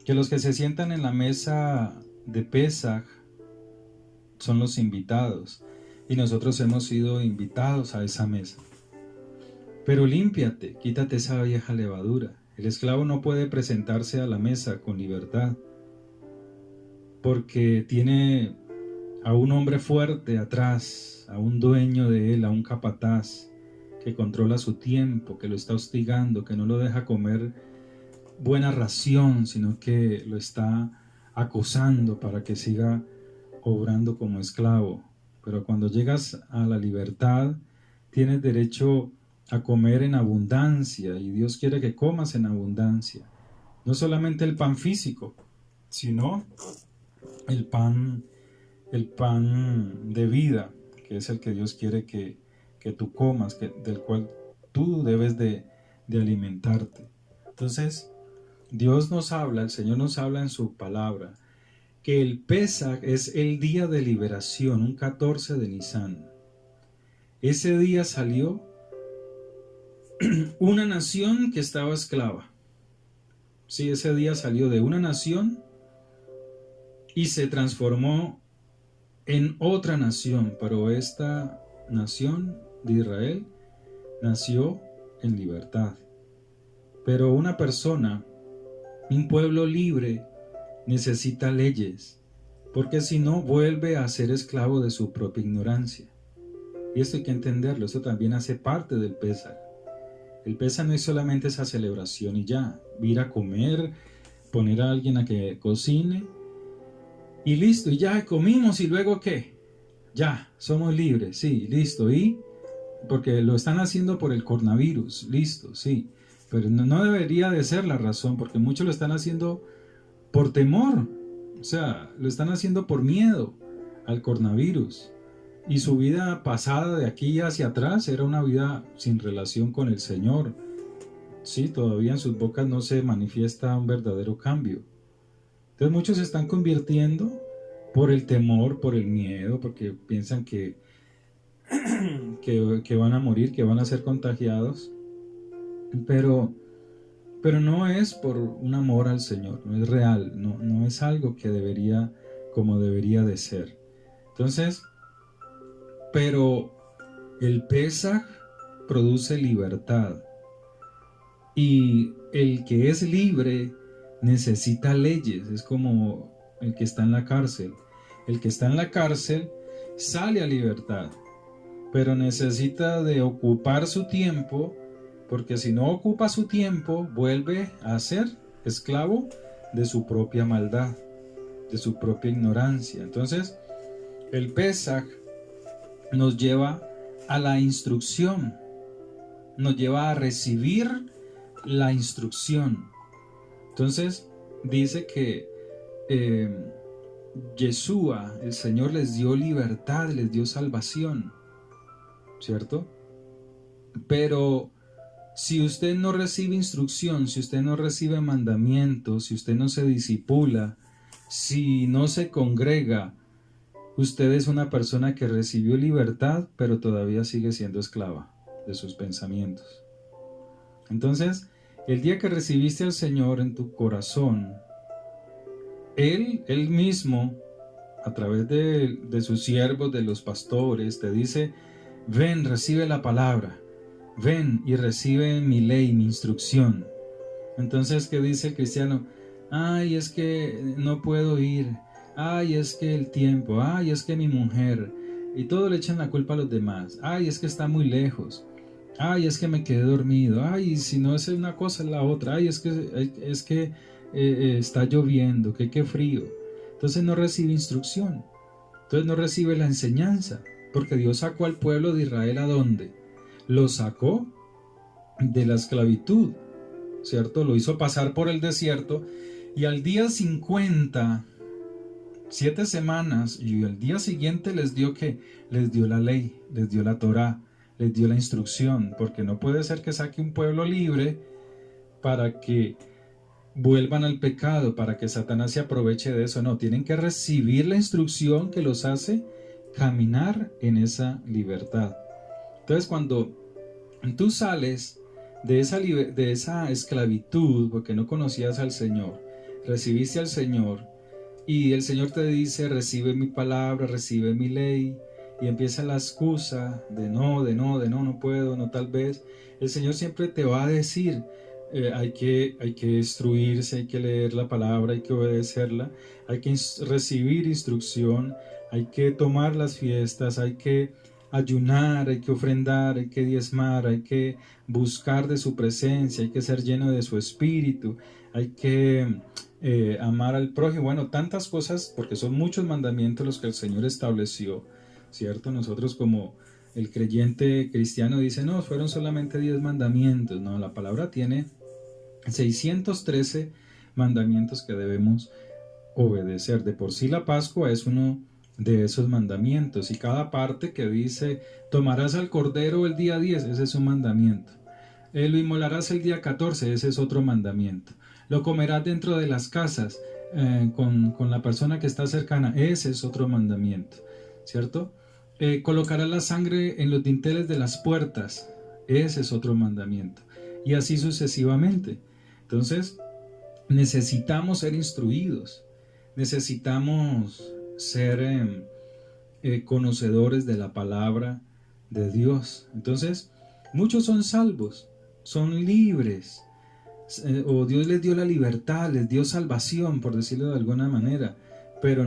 que los que se sientan en la mesa de Pesaj son los invitados, y nosotros hemos sido invitados a esa mesa. Pero límpiate, quítate esa vieja levadura. El esclavo no puede presentarse a la mesa con libertad, porque tiene a un hombre fuerte atrás, a un dueño de él, a un capataz que controla su tiempo, que lo está hostigando, que no lo deja comer buena ración, sino que lo está acosando para que siga obrando como esclavo. Pero cuando llegas a la libertad, tienes derecho a comer en abundancia, y Dios quiere que comas en abundancia. No solamente el pan físico, sino el pan de vida, que es el que Dios quiere que tú comas, del cual tú debes de alimentarte. Entonces, Dios nos habla, el Señor nos habla en su palabra, que el Pesaj es el día de liberación, un 14 de Nisan. Ese día salió una nación que estaba esclava. Sí, ese día salió de una nación y se transformó en otra nación, pero esta nación de Israel nació en libertad. Pero una persona, un pueblo libre, necesita leyes, porque si no vuelve a ser esclavo de su propia ignorancia. Y esto hay que entenderlo, esto también hace parte del Pesaj. El Pesaj no es solamente esa celebración y ya, ir a comer, poner a alguien a que cocine y listo, y ya comimos, y luego ¿qué? Ya, somos libres, sí, listo, y porque lo están haciendo por el coronavirus, listo, sí, pero no debería de ser la razón, porque muchos lo están haciendo por temor, o sea, lo están haciendo por miedo al coronavirus. Y su vida pasada de aquí hacia atrás era una vida sin relación con el Señor. Sí, todavía en sus bocas no se manifiesta un verdadero cambio. Entonces muchos se están convirtiendo por el temor, por el miedo, porque piensan que van a morir, que van a ser contagiados. Pero pero no es por un amor al Señor, no es real, no es algo que como debería de ser. Entonces, pero el Pesaj produce libertad, y el que es libre necesita leyes. Es como el que está en la cárcel. El que está en la cárcel sale a libertad, pero necesita de ocupar su tiempo, porque si no ocupa su tiempo, vuelve a ser esclavo de su propia maldad, de su propia ignorancia. Entonces, el Pesaj nos lleva a la instrucción, nos lleva a recibir la instrucción. Entonces, dice que Yeshua, el Señor, les dio libertad, les dio salvación, ¿cierto? Pero si usted no recibe instrucción, si usted no recibe mandamientos, si usted no se discipula, si no se congrega, usted es una persona que recibió libertad, pero todavía sigue siendo esclava de sus pensamientos. Entonces, el día que recibiste al Señor en tu corazón, Él mismo, a través de sus siervos, de los pastores, te dice: ven, recibe la palabra, ven y recibe mi ley, mi instrucción. Entonces, ¿qué dice el cristiano? Ay, es que no puedo ir, ay, es que el tiempo, ay, es que mi mujer, y todo le echan la culpa a los demás. Ay, es que está muy lejos, ay, es que me quedé dormido, ay, si no es una cosa es la otra, ay, es que está lloviendo, que qué frío. Entonces no recibe instrucción, entonces no recibe la enseñanza, porque Dios sacó al pueblo de Israel ¿a dónde? Lo sacó de la esclavitud, ¿cierto? Lo hizo pasar por el desierto, y al día 50, 7 semanas, y el día siguiente les dio la ley, les dio la Torá, les dio la instrucción, porque no puede ser que saque un pueblo libre para que vuelvan al pecado, para que Satanás se aproveche de eso. No, tienen que recibir la instrucción que los hace caminar en esa libertad. Entonces, cuando tú sales de esa esclavitud, porque no conocías al Señor, recibiste al Señor, y el Señor te dice: recibe mi palabra, recibe mi ley, y empieza la excusa de no, no puedo, no tal vez. El Señor siempre te va a decir: hay que instruirse, hay que leer la palabra, hay que obedecerla, hay que recibir instrucción, hay que tomar las fiestas, hay que ayunar, hay que ofrendar, hay que diezmar, hay que buscar de su presencia, hay que ser lleno de su espíritu, hay que amar al prójimo. Bueno, tantas cosas, porque son muchos mandamientos los que el Señor estableció, ¿cierto? Nosotros, como el creyente cristiano, dice: no, fueron solamente 10 mandamientos. No, la palabra tiene 613 mandamientos que debemos obedecer. De por sí la Pascua es uno de esos mandamientos, y cada parte que dice: tomarás al cordero el día 10, ese es un mandamiento. Lo inmolarás el día 14, ese es otro mandamiento. Lo comerás dentro de las casas con la persona que está cercana, ese es otro mandamiento, ¿cierto? Colocarás la sangre en los dinteles de las puertas, ese es otro mandamiento, y así sucesivamente. Entonces, necesitamos ser instruidos, necesitamos ser conocedores de la palabra de Dios. Entonces, muchos son salvos, son libres, o Dios les dio la libertad, les dio salvación, por decirlo de alguna manera, pero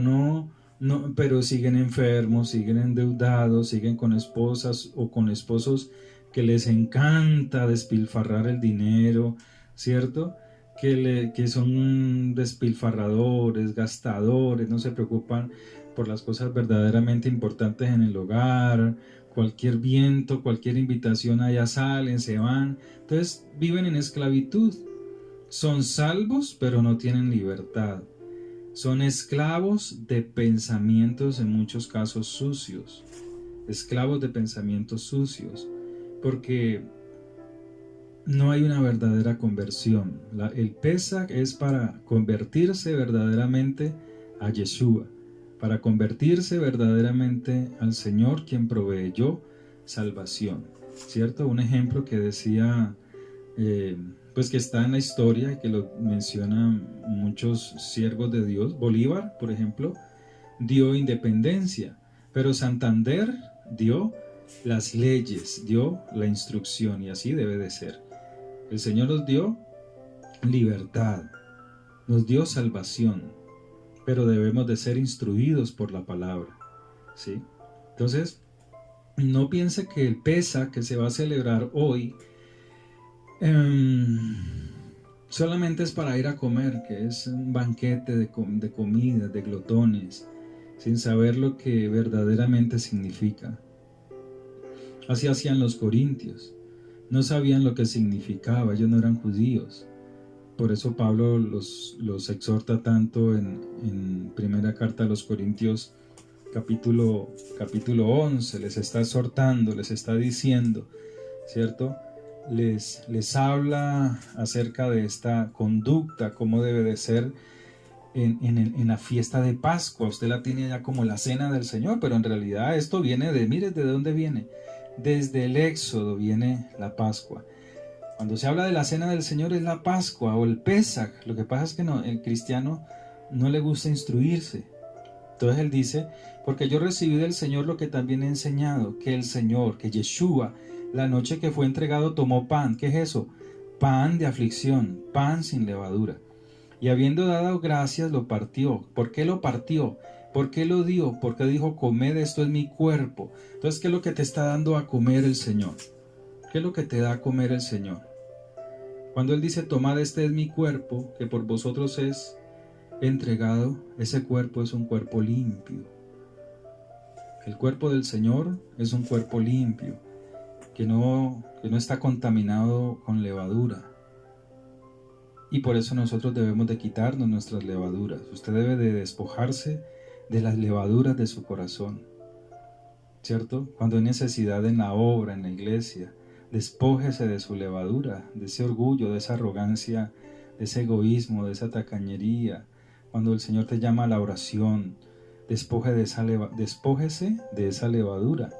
pero siguen enfermos, siguen endeudados, siguen con esposas o con esposos que les encanta despilfarrar el dinero, ¿cierto? Que son despilfarradores, gastadores, no se preocupan por las cosas verdaderamente importantes en el hogar. Cualquier viento, cualquier invitación, allá salen, se van. Entonces viven en esclavitud. Son salvos, pero no tienen libertad. Son esclavos de pensamientos, en muchos casos sucios. Esclavos de pensamientos sucios, porque no hay una verdadera conversión. El Pesaj es para convertirse verdaderamente a Yeshua, para convertirse verdaderamente al Señor, quien proveyó salvación, ¿cierto? Un ejemplo que decía pues que está en la historia y que lo mencionan muchos siervos de Dios. Bolívar, por ejemplo, dio independencia, pero Santander dio las leyes, dio la instrucción, y así debe de ser. El Señor nos dio libertad, nos dio salvación, pero debemos de ser instruidos por la palabra, ¿sí? Entonces, no piense que el Pesaj que se va a celebrar hoy solamente es para ir a comer, que es un banquete de comida, de glotones, sin saber lo que verdaderamente significa. Así hacían los corintios, no sabían lo que significaba, ellos no eran judíos. Por eso Pablo los exhorta tanto en primera carta a los Corintios, capítulo 11, les está exhortando, les está diciendo, ¿cierto? Les habla acerca de esta conducta, cómo debe de ser en la fiesta de Pascua. Usted la tiene ya como la cena del Señor, pero en realidad esto viene mire, ¿de dónde viene? Desde el Éxodo viene la Pascua. Cuando se habla de la cena del Señor es la Pascua o el Pesaj. Lo que pasa es que el cristiano no le gusta instruirse. Entonces él dice, porque yo recibí del Señor lo que también he enseñado, que el Señor, que Yeshua, la noche que fue entregado tomó pan. ¿Qué es eso? Pan de aflicción, pan sin levadura. Y habiendo dado gracias lo partió. ¿Por qué lo partió? ¿Por qué lo dio? Porque dijo, comed, esto es mi cuerpo. Entonces, ¿qué es lo que te está dando a comer el Señor? ¿Qué es lo que te da a comer el Señor? Cuando Él dice, tomad, este es mi cuerpo, que por vosotros es entregado, ese cuerpo es un cuerpo limpio. El cuerpo del Señor es un cuerpo limpio, que no está contaminado con levadura. Y por eso nosotros debemos de quitarnos nuestras levaduras. Usted debe de despojarse de las levaduras de su corazón, ¿cierto? Cuando hay necesidad en la obra, en la iglesia, despójese de su levadura, de ese orgullo, de esa arrogancia, de ese egoísmo, de esa tacañería. Cuando el Señor te llama a la oración, despójese de esa levadura,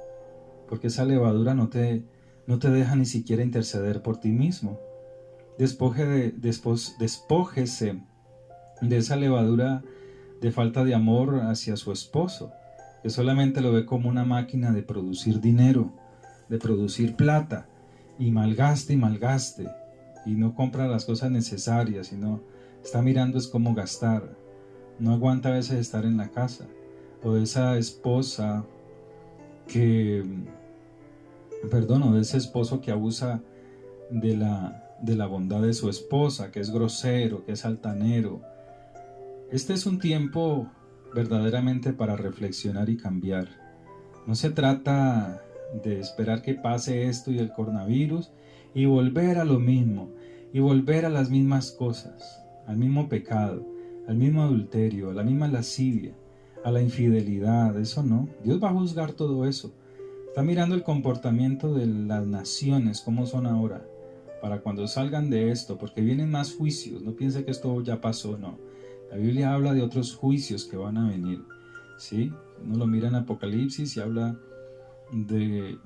porque esa levadura no te deja ni siquiera interceder por ti mismo. Despójese de esa levadura de falta de amor hacia su esposo, que solamente lo ve como una máquina de producir dinero, de producir plata, y malgaste, y no compra las cosas necesarias, sino está mirando es cómo gastar, no aguanta a veces estar en la casa, o de esa esposa o de ese esposo que abusa de la bondad de su esposa, que es grosero, que es altanero. Este es un tiempo verdaderamente para reflexionar y cambiar. No se trata de esperar que pase esto y el coronavirus y volver a lo mismo, y volver a las mismas cosas, al mismo pecado, al mismo adulterio, a la misma lascivia, a la infidelidad. Eso no, Dios va a juzgar todo eso. Está mirando el comportamiento de las naciones, cómo son ahora, para cuando salgan de esto, porque vienen más juicios. No piense que esto ya pasó, no. La Biblia habla de otros juicios que van a venir, ¿sí? Uno lo mira en Apocalipsis y habla de,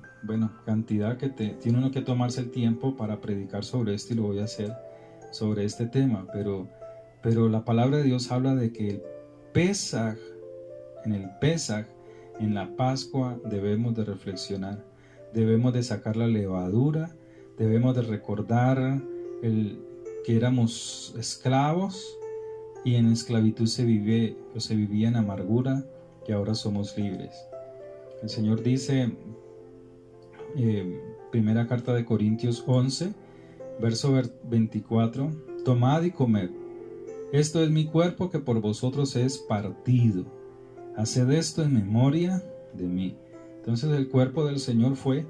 cantidad que tiene uno que tomarse el tiempo para predicar sobre esto, y lo voy a hacer sobre este tema, pero la palabra de Dios habla de que el Pesaj, en la Pascua debemos de reflexionar, debemos de sacar la levadura, debemos de recordar que éramos esclavos y en esclavitud se vivía en amargura, que ahora somos libres. El Señor dice, primera carta de Corintios 11, verso 24, tomad y comed, esto es mi cuerpo que por vosotros es partido, haced esto en memoria de mí. Entonces el cuerpo del Señor fue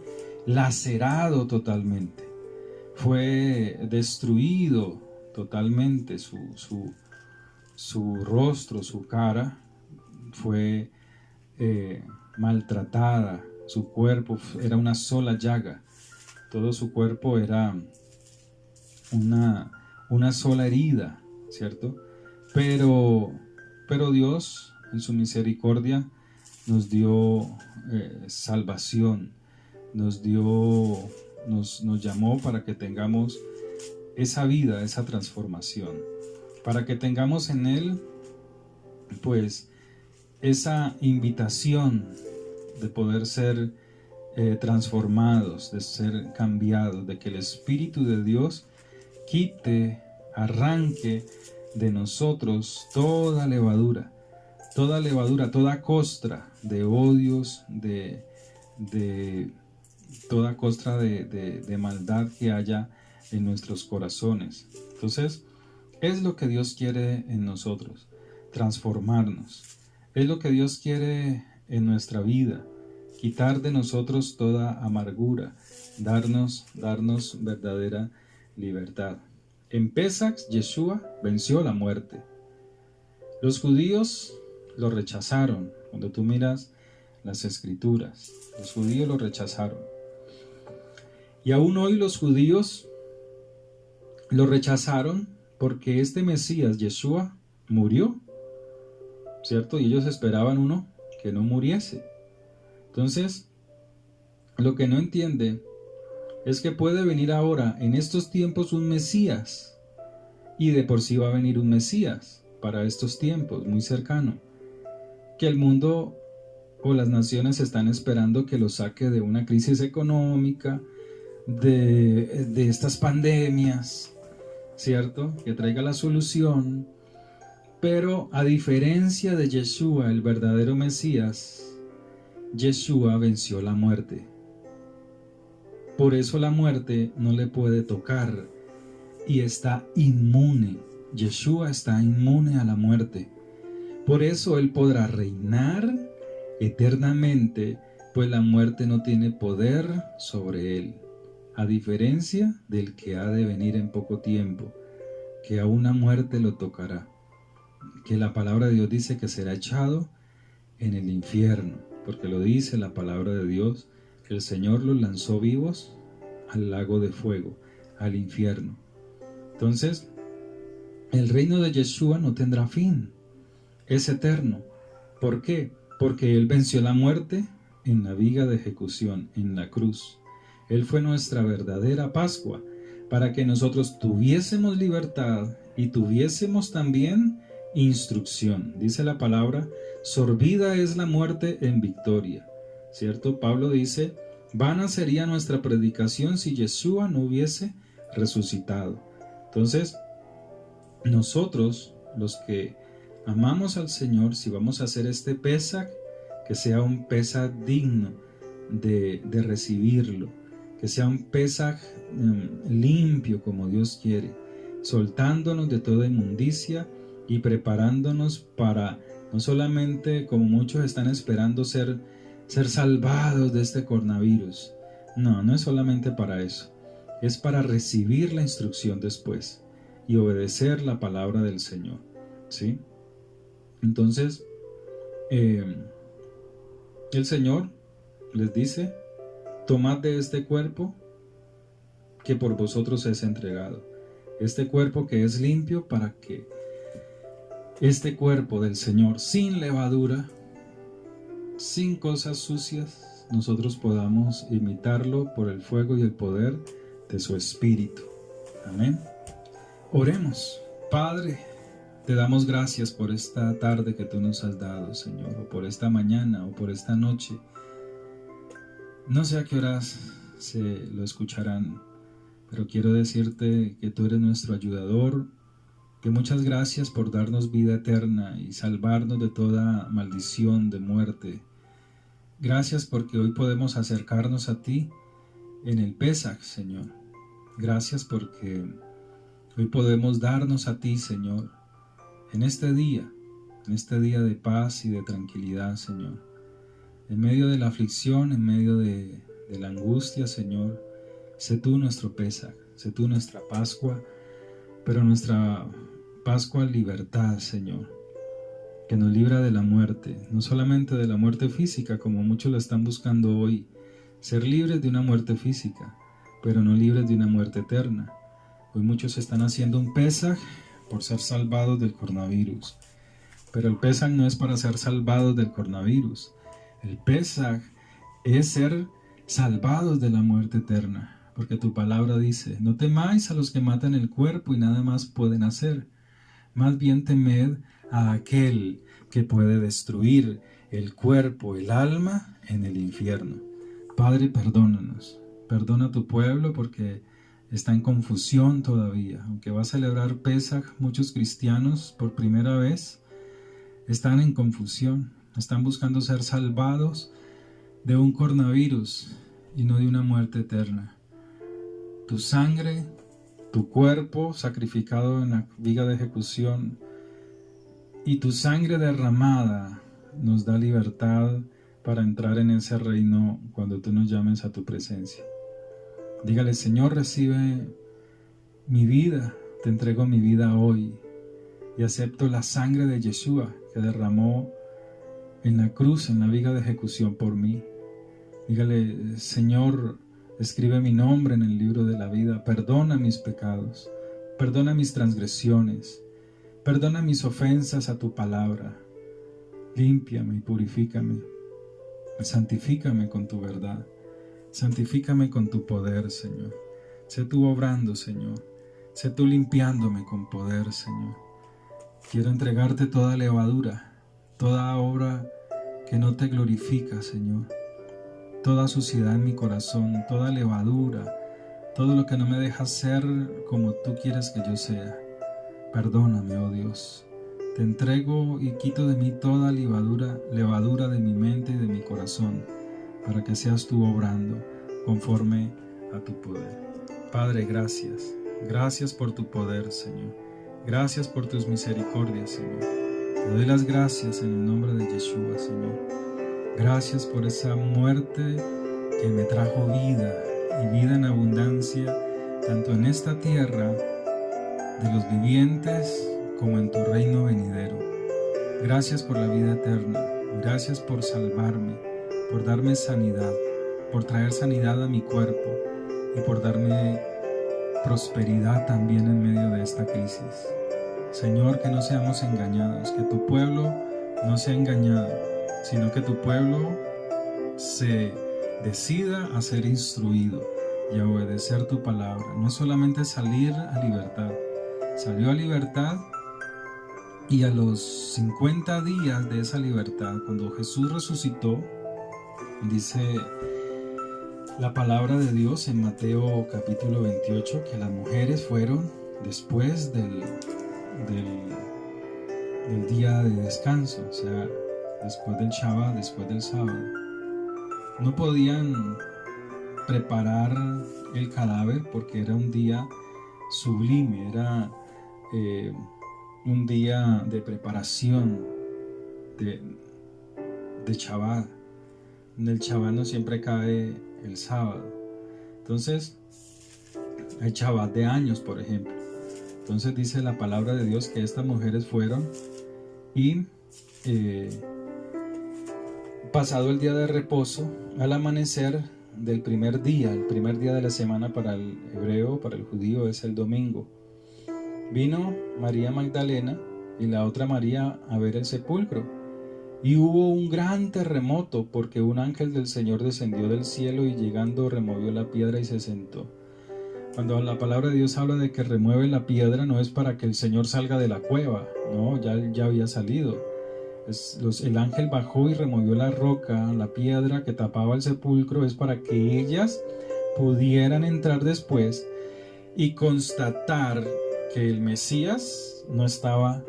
lacerado totalmente, fue destruido totalmente, su rostro, su cara fue maltratada, su cuerpo era una sola llaga, todo su cuerpo era una sola herida, ¿cierto? Pero Dios en su misericordia nos dio salvación, nos llamó para que tengamos esa vida, esa transformación, para que tengamos en Él pues esa invitación de poder ser transformados, de ser cambiados, de que el Espíritu de Dios quite, arranque de nosotros toda levadura, toda costra de odios, de toda costra de maldad que haya en nuestros corazones. Entonces, es lo que Dios quiere en nosotros, transformarnos. Es lo que Dios quiere en nuestra vida, quitar de nosotros toda amargura, darnos verdadera libertad. En Pesach, Yeshua venció la muerte. Los judíos lo rechazaron. Cuando tú miras las escrituras, los judíos lo rechazaron. Y aún hoy los judíos lo rechazaron porque este Mesías, Yeshua, murió, ¿cierto? Y ellos esperaban uno que no muriese. Entonces, lo que no entiende es que puede venir ahora, en estos tiempos, un Mesías. Y de por sí va a venir un Mesías para estos tiempos, muy cercano. Que el mundo o las naciones están esperando que lo saque de una crisis económica, de estas pandemias, ¿cierto? Que traiga la solución. Pero a diferencia de Yeshua, el verdadero Mesías, Yeshua venció la muerte. Por eso la muerte no le puede tocar y está inmune. Yeshua está inmune a la muerte. Por eso Él podrá reinar eternamente, pues la muerte no tiene poder sobre Él. A diferencia del que ha de venir en poco tiempo, que a una muerte lo tocará. Que la palabra de Dios dice que será echado en el infierno, porque lo dice la palabra de Dios, que el Señor los lanzó vivos al lago de fuego, al infierno. Entonces, el reino de Yeshua no tendrá fin, es eterno. ¿Por qué? Porque Él venció la muerte en la viga de ejecución, en la cruz. Él fue nuestra verdadera Pascua, para que nosotros tuviésemos libertad y tuviésemos también instrucción. Dice la palabra, sorbida es la muerte en victoria, ¿cierto? Pablo dice, vana sería nuestra predicación si Yeshua no hubiese resucitado. Entonces, nosotros, los que amamos al Señor, si vamos a hacer este Pesach, que sea un Pesach digno de recibirlo, que sea un Pesach limpio como Dios quiere, soltándonos de toda inmundicia y preparándonos para no solamente, como muchos están esperando, ser salvados de este coronavirus. No es solamente para eso, es para recibir la instrucción después y obedecer la palabra del Señor, ¿sí? Entonces, el Señor les dice, tomad de este cuerpo que por vosotros es entregado. Este cuerpo que es limpio, para que este cuerpo del Señor, sin levadura, sin cosas sucias, nosotros podamos imitarlo por el fuego y el poder de su Espíritu. Amén. Oremos. Padre, te damos gracias por esta tarde que tú nos has dado, Señor, o por esta mañana, o por esta noche. No sé a qué horas se lo escucharán, pero quiero decirte que tú eres nuestro ayudador, que muchas gracias por darnos vida eterna y salvarnos de toda maldición de muerte. Gracias porque hoy podemos acercarnos a ti en el Pesach, Señor. Gracias porque hoy podemos darnos a ti, Señor, en este día de paz y de tranquilidad, Señor. En medio de la aflicción, en medio de la angustia, Señor, sé tú nuestro Pesach, sé tú nuestra Pascua, pero nuestra Pascua libertad, Señor, que nos libra de la muerte, no solamente de la muerte física, como muchos lo están buscando hoy, ser libres de una muerte física, pero no libres de una muerte eterna. Hoy muchos están haciendo un Pesach por ser salvados del coronavirus, pero el Pesach no es para ser salvados del coronavirus. El Pesach es ser salvados de la muerte eterna, porque tu palabra dice: no temáis a los que matan el cuerpo y nada más pueden hacer, más bien temed a aquel que puede destruir el cuerpo, el alma en el infierno. Padre, perdónanos, perdona a tu pueblo porque está en confusión todavía. Aunque va a celebrar Pesaj, muchos cristianos por primera vez están en confusión, están buscando ser salvados de un coronavirus y no de una muerte eterna. Tu sangre, tu cuerpo sacrificado en la viga de ejecución y tu sangre derramada nos da libertad para entrar en ese reino cuando tú nos llames a tu presencia. Dígale: Señor, recibe mi vida, te entrego mi vida hoy y acepto la sangre de Yeshua que derramó en la cruz, en la viga de ejecución por mí. Dígale: Señor, escribe mi nombre en el libro de la vida, perdona mis pecados, perdona mis transgresiones, perdona mis ofensas a tu palabra, límpiame y purifícame, santifícame con tu verdad, santifícame con tu poder, Señor. Sé tú obrando, Señor, sé tú limpiándome con poder, Señor. Quiero entregarte toda levadura, toda obra que no te glorifica, Señor. Toda suciedad en mi corazón, toda levadura, todo lo que no me deja ser como tú quieres que yo sea. Perdóname, oh Dios. Te entrego y quito de mí toda levadura de mi mente y de mi corazón, para que seas tú obrando conforme a tu poder. Padre, gracias. Gracias por tu poder, Señor. Gracias por tus misericordias, Señor. Te doy las gracias en el nombre de Yeshua, Señor. Gracias por esa muerte que me trajo vida y vida en abundancia, tanto en esta tierra de los vivientes como en tu reino venidero. Gracias por la vida eterna. Gracias por salvarme, por darme sanidad, por traer sanidad a mi cuerpo y por darme prosperidad también en medio de esta crisis. Señor, que no seamos engañados, que tu pueblo no sea engañado, sino que tu pueblo se decida a ser instruido y a obedecer tu palabra. No solamente salir a libertad, salió a libertad y a los 50 días de esa libertad, cuando Jesús resucitó, dice la palabra de Dios en Mateo capítulo 28 que las mujeres fueron después del día de descanso, o sea, después del Shabbat, después del sábado. No podían preparar el cadáver porque era un día sublime, era un día de preparación de Shabbat. El Shabbat no siempre cae el sábado. Entonces, hay Shabbat de años, por ejemplo. Entonces dice la palabra de Dios que estas mujeres fueron y pasado el día de reposo, al amanecer del primer día, el primer día de la semana para el hebreo, para el judío es el domingo, vino María Magdalena y la otra María a ver el sepulcro. Y hubo un gran terremoto porque un ángel del Señor descendió del cielo y llegando removió la piedra y se sentó. Cuando la palabra de Dios habla de que remueve la piedra, no es para que el Señor salga de la cueva, no, ya había salido. El ángel bajó y removió la roca, la piedra que tapaba el sepulcro, es para que ellas pudieran entrar después y constatar que el Mesías no estaba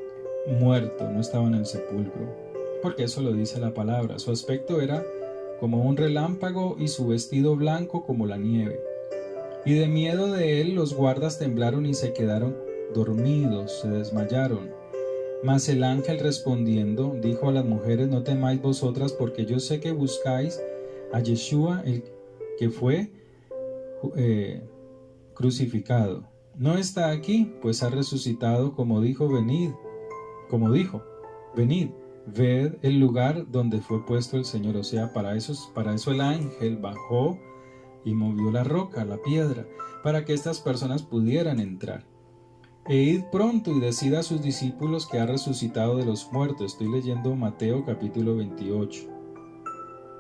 muerto, no estaba en el sepulcro, porque eso lo dice la palabra. Su aspecto era como un relámpago y su vestido blanco como la nieve. Y de miedo de él los guardas temblaron y se quedaron dormidos, se desmayaron. Mas el ángel respondiendo dijo a las mujeres: no temáis vosotras, porque yo sé que buscáis a Yeshua, el que fue crucificado. No está aquí, pues ha resucitado, como dijo, venid, ved el lugar donde fue puesto el Señor. O sea, para eso el ángel bajó y movió la roca, la piedra, para que estas personas pudieran entrar. E id pronto y decid a sus discípulos que ha resucitado de los muertos. Estoy leyendo Mateo capítulo 28.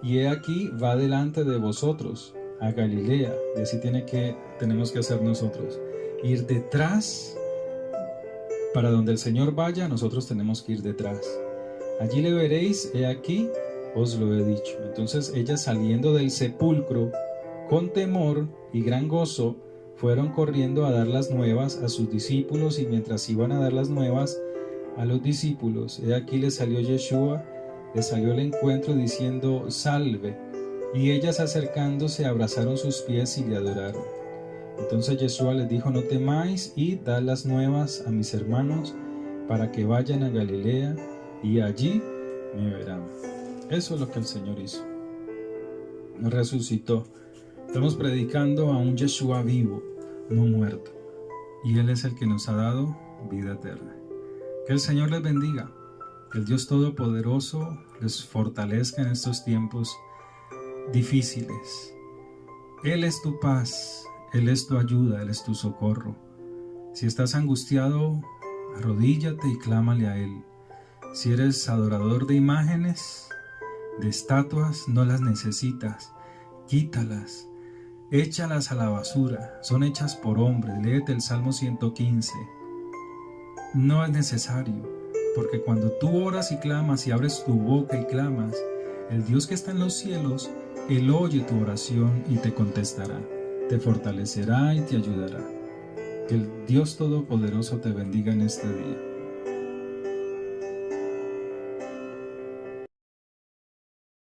Y he aquí va delante de vosotros a Galilea. Y así tenemos que hacer nosotros. Ir detrás, para donde el Señor vaya, nosotros tenemos que ir detrás. Allí le veréis, he aquí, os lo he dicho. Entonces ellas, saliendo del sepulcro con temor y gran gozo, fueron corriendo a dar las nuevas a sus discípulos, y mientras iban a dar las nuevas a los discípulos, he aquí les salió Yeshua, les salió al encuentro diciendo: salve. Y ellas, acercándose, abrazaron sus pies y le adoraron. Entonces Yeshua les dijo: no temáis, y dad las nuevas a mis hermanos, para que vayan a Galilea, y allí me verán. Eso es lo que el Señor hizo. Resucitó. Estamos predicando a un Yeshua vivo, no muerto. Y Él es el que nos ha dado vida eterna. Que el Señor les bendiga. Que el Dios Todopoderoso les fortalezca en estos tiempos difíciles. Él es tu paz, Él es tu ayuda, Él es tu socorro. Si estás angustiado, arrodíllate y clámale a Él. Si eres adorador de imágenes, de estatuas, no las necesitas. Quítalas, échalas a la basura. Son hechas por hombres. Léete el Salmo 115. No es necesario, porque cuando tú oras y clamas y abres tu boca y clamas, el Dios que está en los cielos, Él oye tu oración y te contestará, te fortalecerá y te ayudará. Que el Dios Todopoderoso te bendiga en este día.